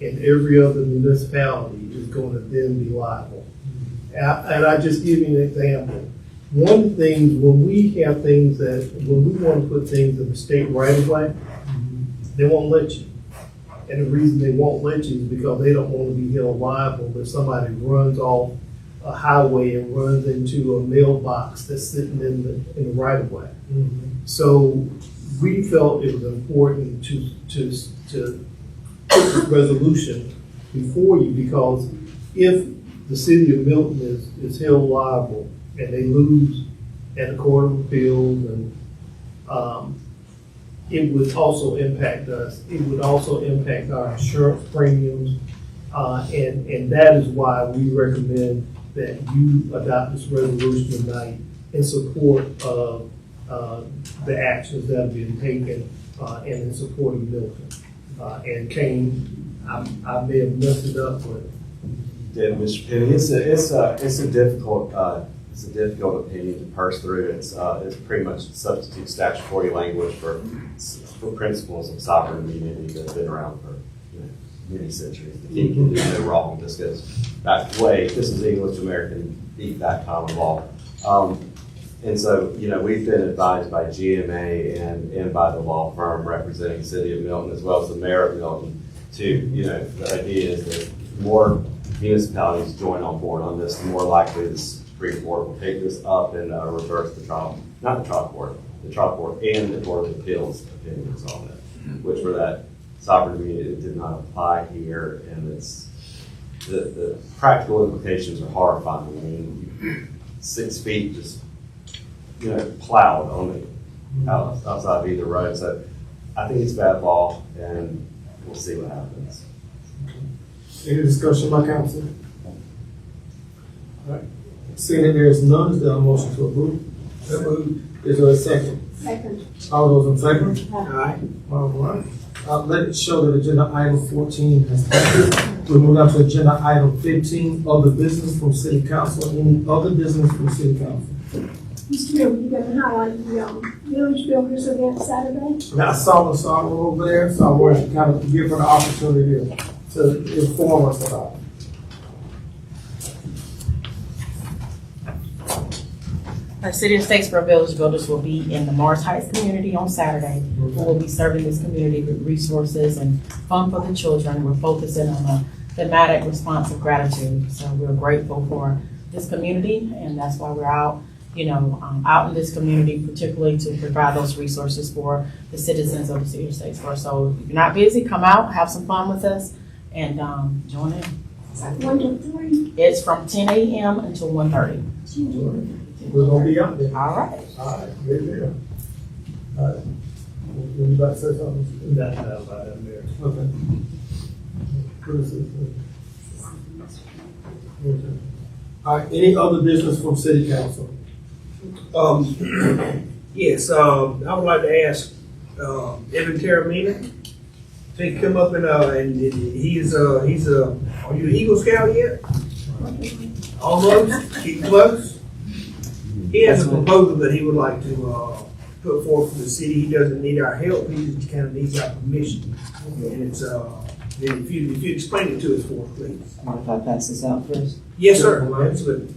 and every other municipality is going to then be liable. And I just give you an example. One of the things, when we want to put things in the state right of way, they won't let you. And the reason they won't let you is because they don't want to be held liable if somebody runs off a highway and runs into a mailbox that's sitting in the right of way. Mm-hmm. So we felt it was important to put this resolution before you, because if the city of Milton is held liable and they lose at the Court of Appeals, and it would also impact us. It would also impact our insurance premiums, and that is why we recommend that you adopt this resolution tonight in support of the actions that have been taken and in support of Milton. And Kane, I may have messed it up, but Yeah, Mr. Penny, it's a difficult opinion to parse through. It's pretty much substitute statutory language for principles of sovereign immunity that's been around for many centuries. The king can do no wrong. This goes back way. This is English American deep back common law. And so, we've been advised by GMA and by the law firm representing the city of Milton, as well as the mayor of Milton, the idea is that more municipalities join on board on this, the more likely the Supreme Court will take this up and reverse the trial court and the Court of Appeals opinions on it, which for that sovereign immunity did not apply here, and it's the practical implications are horrifying. I mean, 6 feet just plowed on the outside of either road. So I think it's bad law, and we'll see what happens. Any discussion by council? All right. Seeing that there is none, is there a motion to approve? So moved. Is there a second? Second. All those in favor? Aye. All right. Let it show that agenda item 14 has passed. We move on to agenda item 15, other business from city council. Any other business from city council? Mr. Mayor, you got to highlight the Village Builders event Saturday. Now, I saw the over there, so I wanted to kind of give her the opportunity to inform us about it. Our City of Statesboro Village Builders will be in the Mars Heights community on Saturday. We will be serving this community with resources and fun for the children. We're focusing on a thematic response of gratitude. So we're grateful for this community, and that's why we're out, out in this community, particularly to provide those resources for the citizens of the City of Statesboro. So if you're not busy, come out, have some fun with us, and join in. 1 to 3. It's from 10 a.m. until 1:30. We're going to be out there. All right. All right, very good. All right. Would you like to say something? that's not about that, Mayor. Okay. Criticism. Okay. All right, any other business from city council? Yes, I would like to ask Evan Taramina to come up and he's are you an Eagle Scout yet? Almost, getting close. He has a proposal that he would like to put forth for the city. He doesn't need our help, he just kind of needs our permission. And it's, if you explain it to us for us, please. Mind if I pass this out first? Yes, sir, absolutely.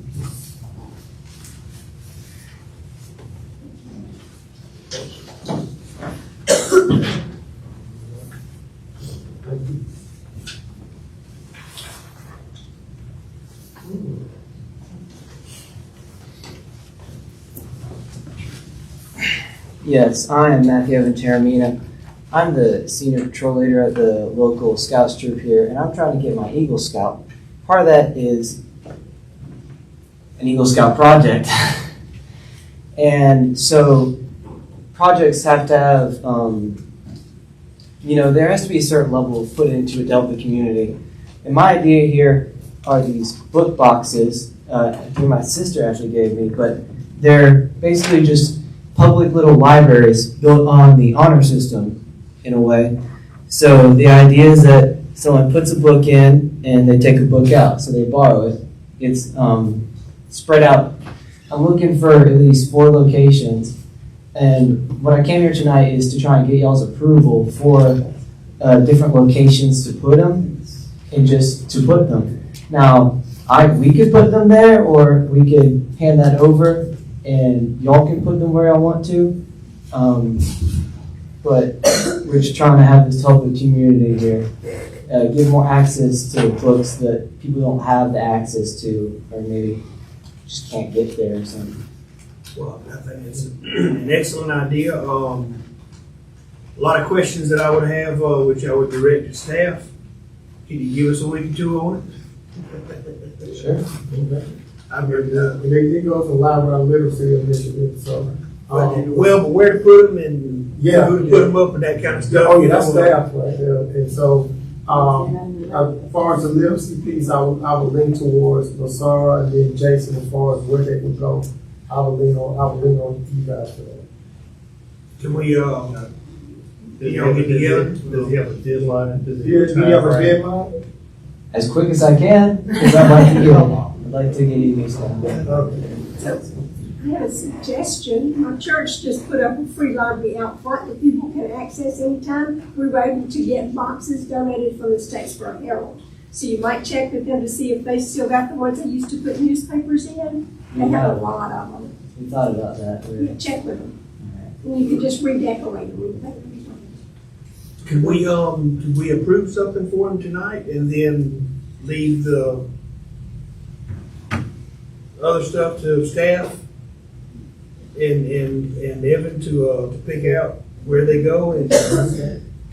Yes, I am Matthew Evan Taramina. I'm the senior patrol leader at the local Scouts troop here, and I'm trying to get my Eagle Scout. Part of that is an Eagle Scout project. And so projects have to have, there has to be a certain level put into a Delta community. And my idea here are these book boxes, my sister actually gave me, but they're basically just public little libraries built on the honor system in a way. So the idea is that someone puts a book in and they take a book out, so they borrow it. It's spread out. I'm looking for at least 4 locations, and what I came here tonight is to try and get y'all's approval for different locations to put them and just to put them. Now, we could put them there, or we could hand that over and y'all can put them where I want to. But we're just trying to have this type of community here. Give more access to books that people don't have the access to, or maybe just can't get there or something. Well, I think it's an excellent idea. A lot of questions that I would have, which I would direct to staff. Can you give us a week or 2 on it? Sure. Okay. I've heard that. It goes in line with our literacy initiative, so. But where to put them and who to put them up and that kind of stuff. Oh, yeah, that's staff right there. And so, as far as the literacy piece, I would lean towards Lasara and then Jason as far as where they would go. I would lean on you guys for that. Can we, y'all get together? Does he have a deadline? Does he have a Do you have a timeframe? deadline? As quick as I can, because I'd like to get you guys done. I have a suggestion. My church just put up a free library out front that people can access anytime. We were able to get boxes donated from the Statesboro Herald. So you might check with them to see if they still got the ones they used to put newspapers in. They have a lot of them. We thought about that. Yeah, check with them. And you can just redecorate them. Can we approve something for him tonight and then leave the other stuff to staff and Evan to pick out where they go and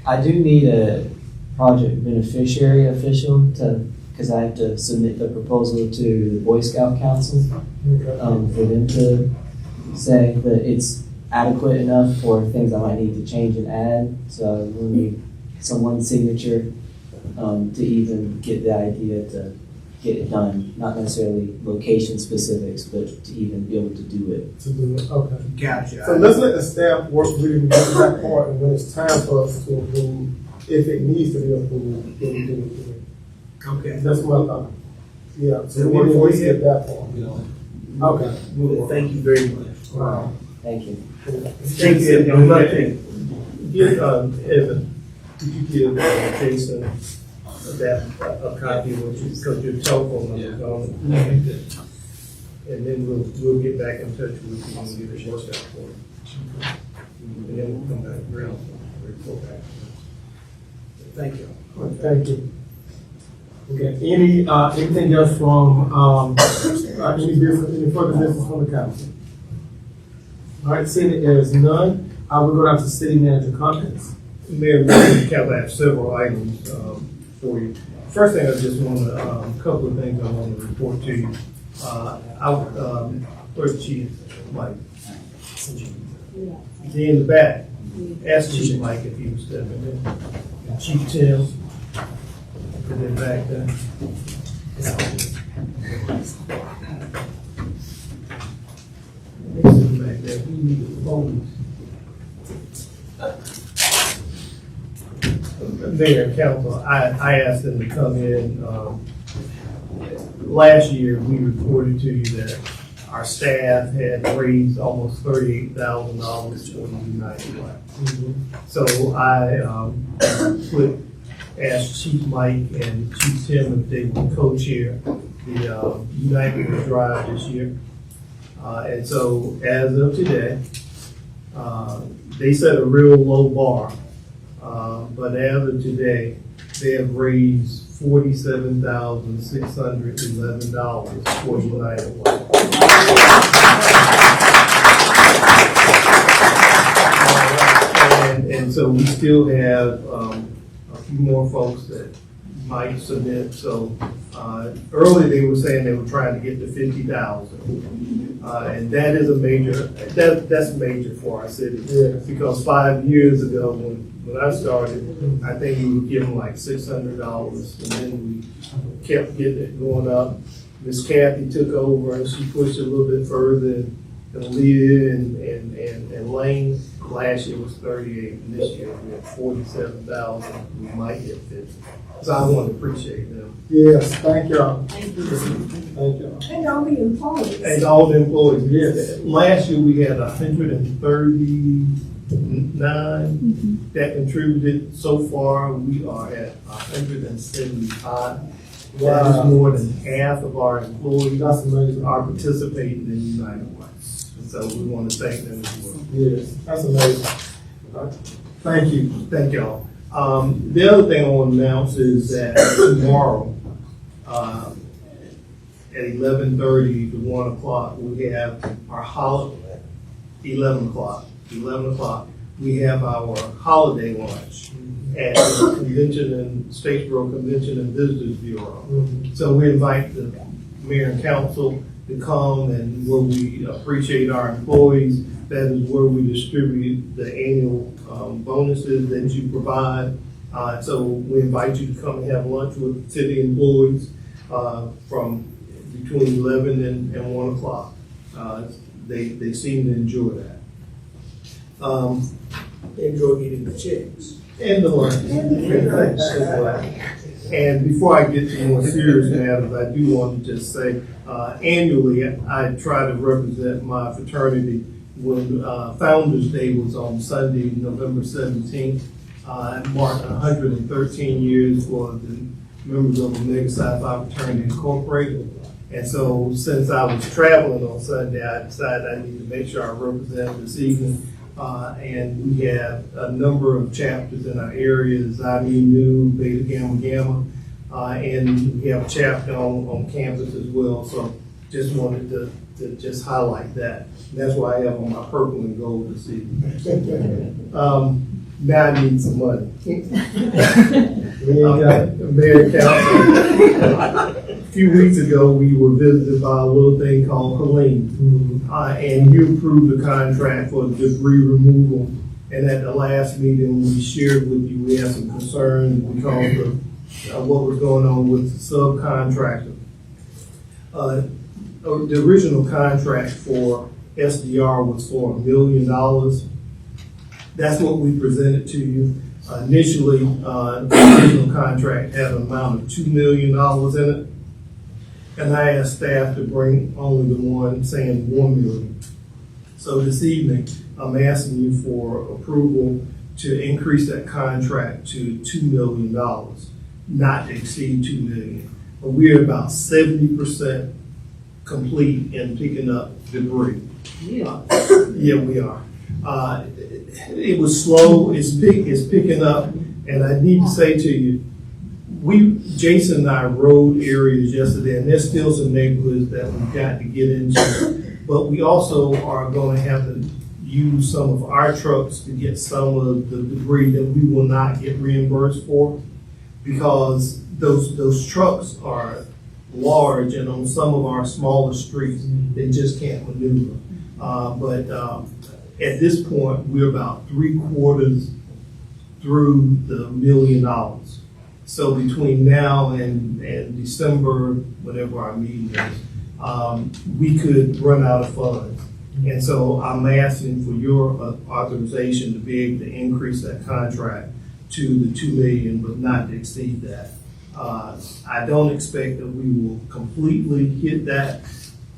I do need a project beneficiary official because I have to submit the proposal to the Boy Scout Council for them to say that it's adequate enough for things I might need to change and add. So we'll need someone's signature to even get the idea to get it done. Not necessarily location specifics, but to even be able to do it. To do it, okay. Gotcha. So let's let the staff work with it, get to that part, and when it's time for us to approve, if it needs to be approved, then we do it. Okay. That's what, yeah, so That we work need for to you? get that part. Okay. Well, thank you very much. Wow. Thank you. Thank you. Give, Evan, could you give Jason a copy of what you, because your telephone number's on it. And then we'll get back in touch with you and get it worked out for you. And then we'll come back around and report back. Thank you. Thank you. Okay, anything else from, any further business from the council? All right, seeing that there is none, I will go down to city manager comments. Mayor, Council, I have several items for you. First thing, I just want to, a couple of things I want to report to you. Where's Chief Mike? Is he in the back? Ask Chief Mike if he was stepping in. Chief Tim, is in back there? He's in back there. He needs a phone. Mayor and council, I asked them to come in. Last year, we reported to you that our staff had raised almost $38,000 for the United Way. So I asked Chief Mike and Chief Tim if they would co-chair the United Way Drive this year. And so as of today, they set a real low bar. But as of today, they have raised $47,611 for United Way. And so we still have a few more folks that might submit. So earlier they were saying they were trying to get to 50,000, and that is a major. That's major for our city, because 5 years ago when I started, I think we were giving like $600, and then we kept getting it going up. Miss Kathy took over and she pushed it a little bit further, and Leah and Lane. Last year was 38, and this year we have 47,000. We might get 50. So I want to appreciate them. Yes, thank y'all. Thank you. Thank y'all. And all the employees. And all the employees, yes. Last year we had 139 that contributed. So far, we are at 175. That is more than half of our employees are participating in United Way. So we want to thank them as well. Yes, that's amazing. Thank you. Thank y'all. The other thing I want to announce is that tomorrow, at 11:30 to 1 o'clock, we have our holiday. 11 o'clock. We have our holiday lunch at the convention and Statesboro Convention and Visitors Bureau. So we invite the mayor and council to come, and where we appreciate our employees. That is where we distribute the annual bonuses that you provide. So we invite you to come and have lunch with city employees from between 11 and 1 o'clock. They seem to enjoy that. Enjoy getting the checks. And the lunch. And before I get to more serious matters, I do want to just say, annually, I try to represent my fraternity when Founders Day was on Sunday, November 17th. It marked 113 years for the members of Omega Psi Phi Fraternity Incorporated. And so since I was traveling on Sunday, I decided I need to make sure I represent this evening. And we have a number of chapters in our area, Xi Nu, Beta Gamma Gamma, and we have a chapter on campus as well. So just wanted to just highlight that. And that's why I have on my purple and gold this evening. Now I need some money. Mayor and Council, a few weeks ago, we were visited by a little thing called Helene. And you approved the contract for debris removal. And at the last meeting, we shared with you, we had some concerns because of what was going on with the subcontractor. The original contract for SDR was for $1 million. That's what we presented to you. Initially, the original contract had an amount of $2 million in it. And I asked staff to bring only the one saying $1 million. So this evening, I'm asking you for approval to increase that contract to $2 million, not to exceed $2 million. But we're about 70% complete in picking up debris. Yeah. Yeah, we are. It was slow, it's picking up, and I need to say to you, Jason and I rode areas yesterday, and there's still some neighborhoods that we've got to get into, but we also are going to have to use some of our trucks to get some of the debris that we will not get reimbursed for, because those trucks are large, and on some of our smaller streets, they just can't maneuver. But at this point, we're about 3/4 through the $1 million. So between now and December, whatever our meeting is, we could run out of funds. And so I'm asking for your authorization to be able to increase that contract to the $2 million, but not to exceed that. I don't expect that we will completely hit that.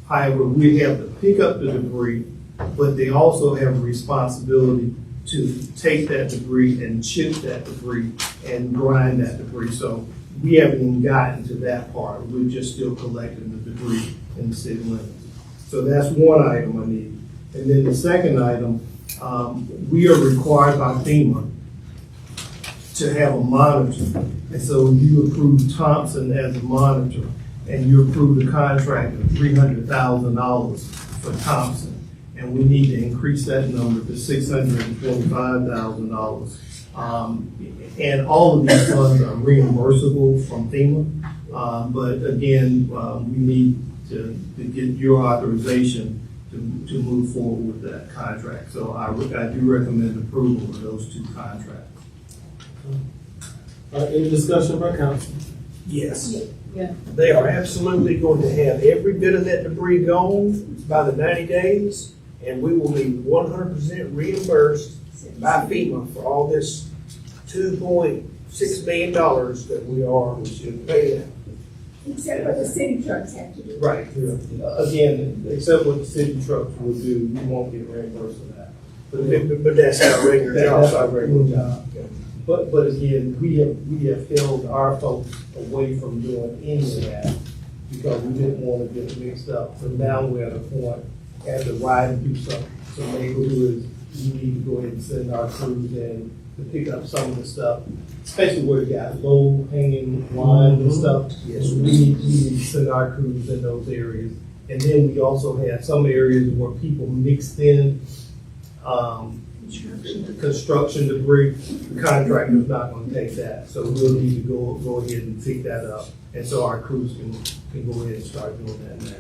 However, we have to pick up the debris, but they also have a responsibility to take that debris and chip that debris and grind that debris. So we haven't even gotten to that part. We're just still collecting the debris in the city limits. So that's one item I need. And then the second item, we are required by FEMA to have a monitor. And so you approved Thompson as a monitor, and you approved a contract of $300,000 for Thompson. And we need to increase that number to $625,000. And all of these funds are reimbursable from FEMA. But again, we need to get your authorization to move forward with that contract. So I do recommend approval of those two contracts. Any discussion by council? Yes. Yeah. They are absolutely going to have every bit of that debris gone by the 90 days, and we will be 100% reimbursed by FEMA for all this $2.6 million that we should pay out. Except what the city trucks have to do. Right. Again, except what the city trucks will do, you won't get reimbursed for that. But that's our regular job. That's our regular job. But again, we have held our folks away from doing any of that because we didn't want to get mixed up. So now we're at a point, after riding through some neighborhoods, we need to go ahead and send our crews in to pick up some of the stuff, especially where you got low hanging lines and stuff. Yes, we need to send our crews in those areas. And then we also had some areas where people mixed in construction debris. The contractor's not going to take that, so we'll need to go ahead and pick that up, and so our crews can go ahead and start doing that now.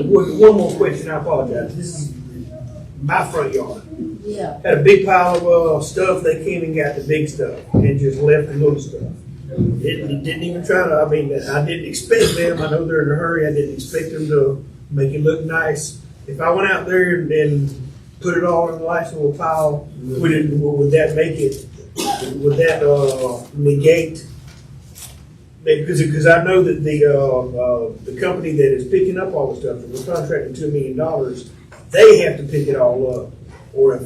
One more question, I apologize. This is my front yard. Yeah. Had a big pile of stuff. They came and got the big stuff and just left the little stuff. Didn't even try to. I didn't expect them. I know they're in a hurry. I didn't expect them to make it look nice. if I went out there and put it all in the licensable pile, would that make it, would that, negate? Because I know that the company that is picking up all the stuff, and we're contracting $2 million, they have to pick it all up. Or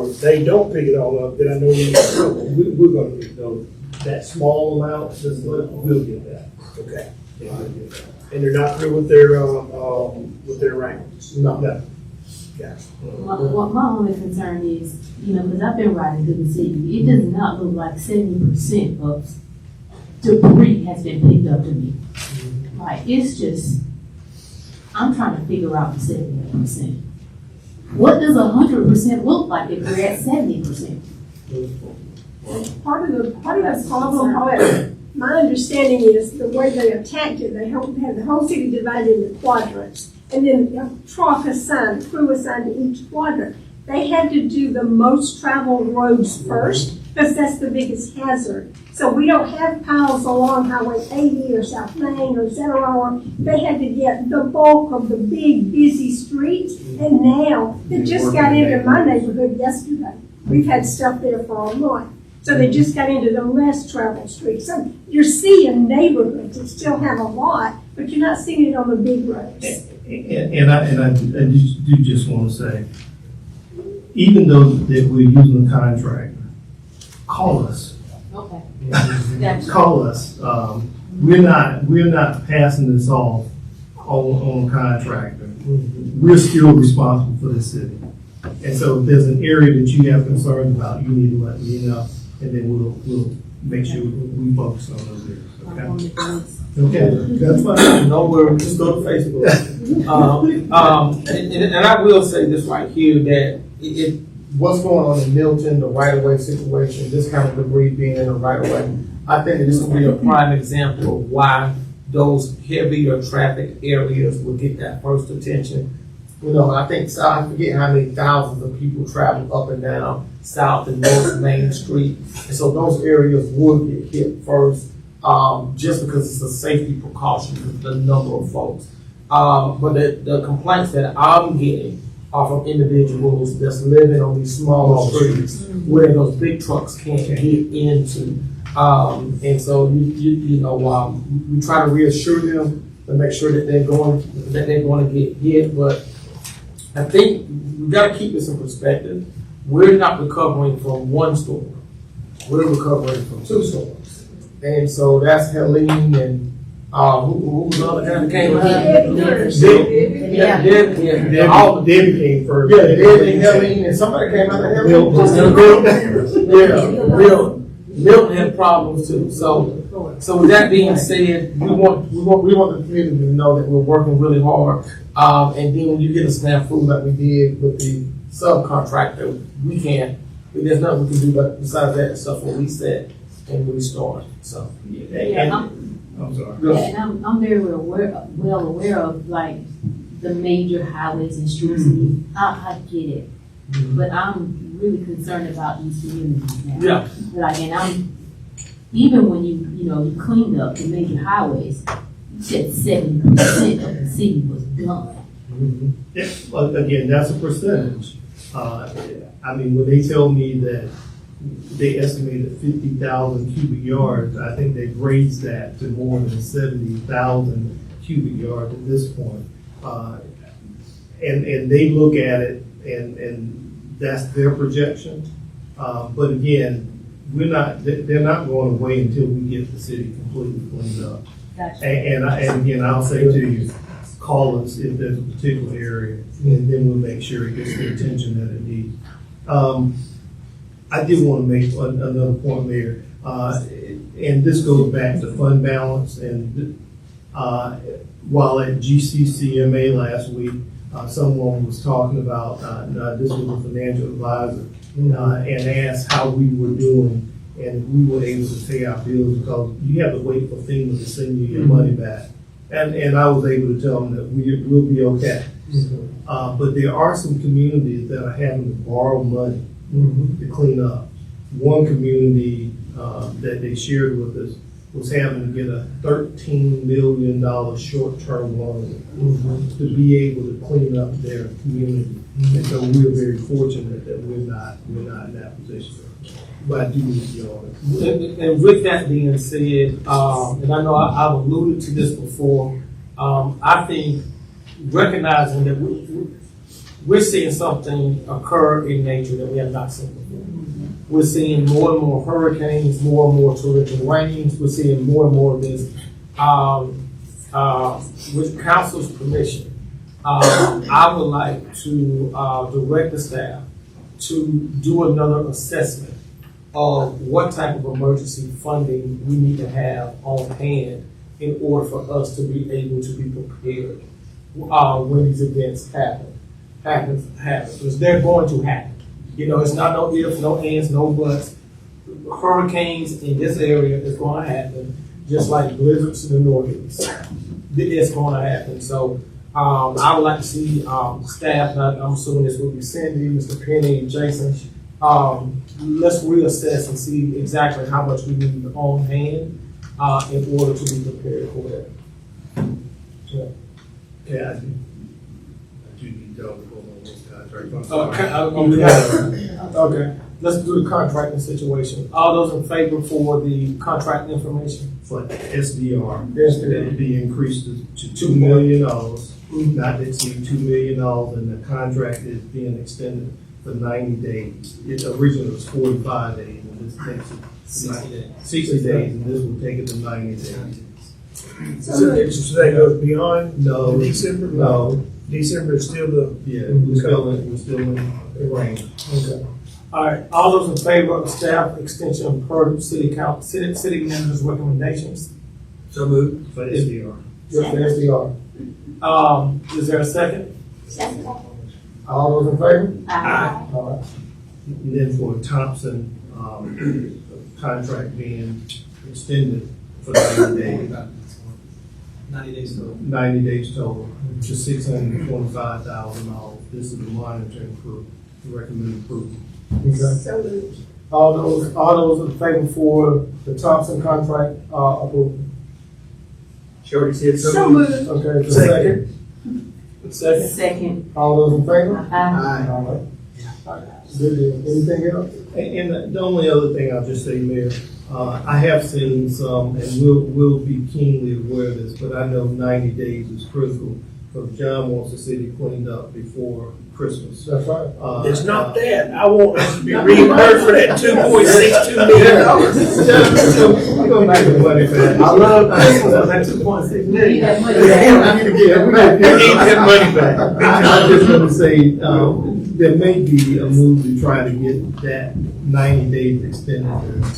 if they don't pick it all up, then I know we're gonna get those, that small amount, we'll get that. Okay. And they're not through with their rankings? No. Gotcha. What my only concern is, because I've been riding through the city, it does not look like 70% of debris has been picked up to me. Like, it's just, I'm trying to figure out the 70%. What does 100% look like if we're at 70%? Part of the problem, however, my understanding is the way they attacked it, they had the whole city divided into quadrants, and then a truck assigned, crew assigned to each quadrant. They had to do the most traveled roads first, because that's the biggest hazard. So we don't have piles along Highway 80 or South Main or Zetaron. They had to get the bulk of the big, busy streets, and now they just got into my neighborhood yesterday. We've had stuff there for a month. So they just got into the less traveled streets. So you're seeing neighborhoods that still have a lot, but you're not seeing it on the big roads. And I do just want to say, even though that we're using a contractor, call us. Okay. Call us. We're not passing this off on a contractor. We're still responsible for this city. And so if there's an area that you have concerns about, you need to let me know, and then we'll make sure we focus on those areas. Okay? Okay, that's fine. No worries, just go to Facebook. And I will say this right here, that what's going on in Milton, the right-of-way situation, this kind of debris being in the right-of-way, I think that this will be a prime example of why those heavier traffic areas will get that first attention. I think, I forget how many thousands of people travel up and down South and North Main Street. And so those areas would get hit first, just because it's a safety precaution for the number of folks. But the complaints that I'm getting are from individuals that's living on these smaller streets where those big trucks can't get into. And so we try to reassure them to make sure that they're going to get hit. But I think we got to keep this in perspective. We're not recovering from one storm. We're recovering from two storms. And so that's Helene and who was the other guy that came out? Debbie came first. Yeah, Debbie and Helene, and somebody came out of Helene. Milton had problems too. So with that being said, we want the community to know that we're working really hard. And then when you get a snafu like we did with the subcontractor, there's nothing we can do but besides that stuff will reset and restart. So I'm sorry. Yeah, and I'm very well aware of like the major highways and streets. I get it, but I'm really concerned about these communities now. Yeah. Like, and even when you cleaned up the major highways, you said 70% of the city was done. Yeah, but again, that's a percentage. When they tell me that they estimated 50,000 cubic yards, I think they've raised that to more than 70,000 cubic yards at this point. And they look at it and that's their projection. But again, they're not going away until we get the city completely cleaned up. Gotcha. And again, I'll say to you, call us if there's a particular area, and then we'll make sure it gets the attention that it needs. I did want to make another point there, and this goes back to fund balance. And while at GCCMA last week, someone was talking about, this was a financial advisor, and asked how we were doing, and we were able to pay our bills because you have to wait for FEMA to send you your money back. And I was able to tell them that we'll be okay. But there are some communities that are having to borrow money to clean up. One community that they shared with us was having to get a $13 million short-term loan to be able to clean up their community. And so we're very fortunate that we're not in that position. But I do need your honor. And with that being said, and I know I've alluded to this before, I think recognizing that we're seeing something occur in nature that we have not seen before. We're seeing more and more hurricanes, more and more torrential rains. We're seeing more and more of this. With council's permission, I would like to direct the staff to do another assessment of what type of emergency funding we need to have on hand in order for us to be able to be prepared when these events happen. Because they're going to happen. You know, it's not no ifs, no ands, no buts. Hurricanes in this area is going to happen, just like blizzards in the Northeast. It's going to happen. So I would like to see staff, I'm assuming this will be Cindy, Mr. Penny, Jason, let's reassess and see exactly how much we need on hand in order to be prepared for that. Yeah. Yeah, I do need to on this contract. Okay, let's do the contracting situation. All those in favor for the contract information? For SDR, Yes, that would be increased to $2 million, not to exceed $2 million, and the contract is being extended for 90 days. It originally was 45 days, and this takes it 60 days, and this will take it to 90 days. So that goes beyond? No. December? No. December is still the. Yeah, we're still in the range. Okay. All right, all those in favor of staff extension per city manager's recommendations? So moved. For SDR. Yes, for SDR. Is there a second? Second. All those in favor? Aye. All right. And then for Thompson, contract being extended for 90 days. 90 days total. 90 days total, to $625,000. This is the monitoring crew, recommended approval. Okay. So moved. All those in favor for the Thompson contract, approval? Shorty said So moved. Okay, the second? Second? Second. All those in favor? Aye. All right. Good deal. Anything else? And the only other thing I'll just say, Mayor, I have seen some, and we'll be keenly aware of this, but I know 90 days is critical, because John wants the city cleaned up before Christmas. That's right. It's not that. I want us to be reimbursed for that $2.62 million. We're gonna get the money back. I love that $2.6 million. Get that money back. Yeah, we're gonna get that money back. I'm just gonna say, there may be a move to try to get that 90 days extended to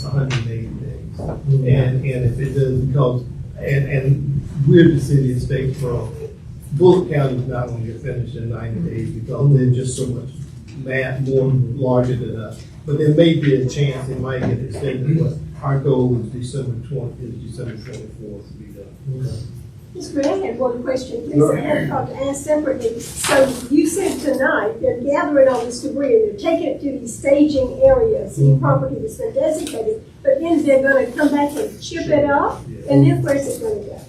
180 days. And if it does, because, and we're the city of Statesboro, Bullock County is not gonna get finished in 90 days because they're just so much more larger than us. But there may be a chance it might get extended, but our goal is December 24th to be done. Ms. Gray, I had one question, please. I have to ask separately. So you said tonight they're gathering all this debris and they're taking it to these staging areas, city property that's been designated, but then they're gonna come back and chip it up, and then where's it gonna go?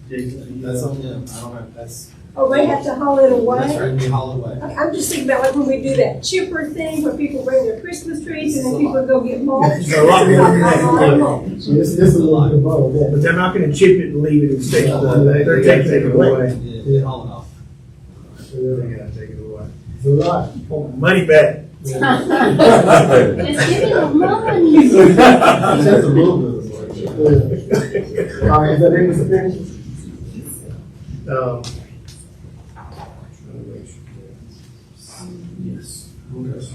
That's on them. I don't know. That's Oh, they have to haul it away? that's right. We haul it away. I'm just thinking about like when we do that chipper thing where people bring their Christmas trees and then people go get mulch. A lot more than that. This is a lot involved. But they're not gonna chip it and leave it in state. They're taking it away. Yeah, they haul it off. They gotta take it away. It's a lot. Money back. Just give me the money. That's a little bit of work. All right, is that anything? Yes. Okay.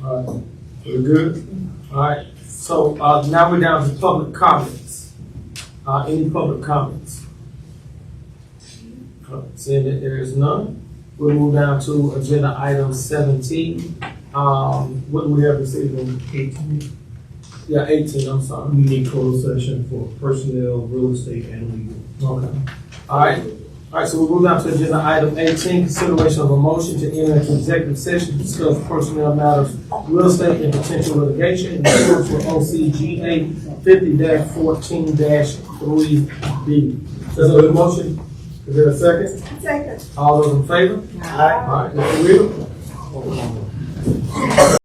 All right, we're good? All right, so now we're down to public comments. Any public comments? Seeing that there is none, we'll move down to agenda item 17. What do we have this evening? 18. Yeah, 18, I'm sorry. We need closed session for personnel, real estate, and legal. Okay. All right, All right, so we'll move on to agenda item 18, consideration of a motion to enter into executive session to discuss personnel matters, real estate, and potential litigation in accordance with OCGA 50-14-3B. Is there a motion? Is there a second? Second. All those in favor? Aye. All right, Mr. Weaver?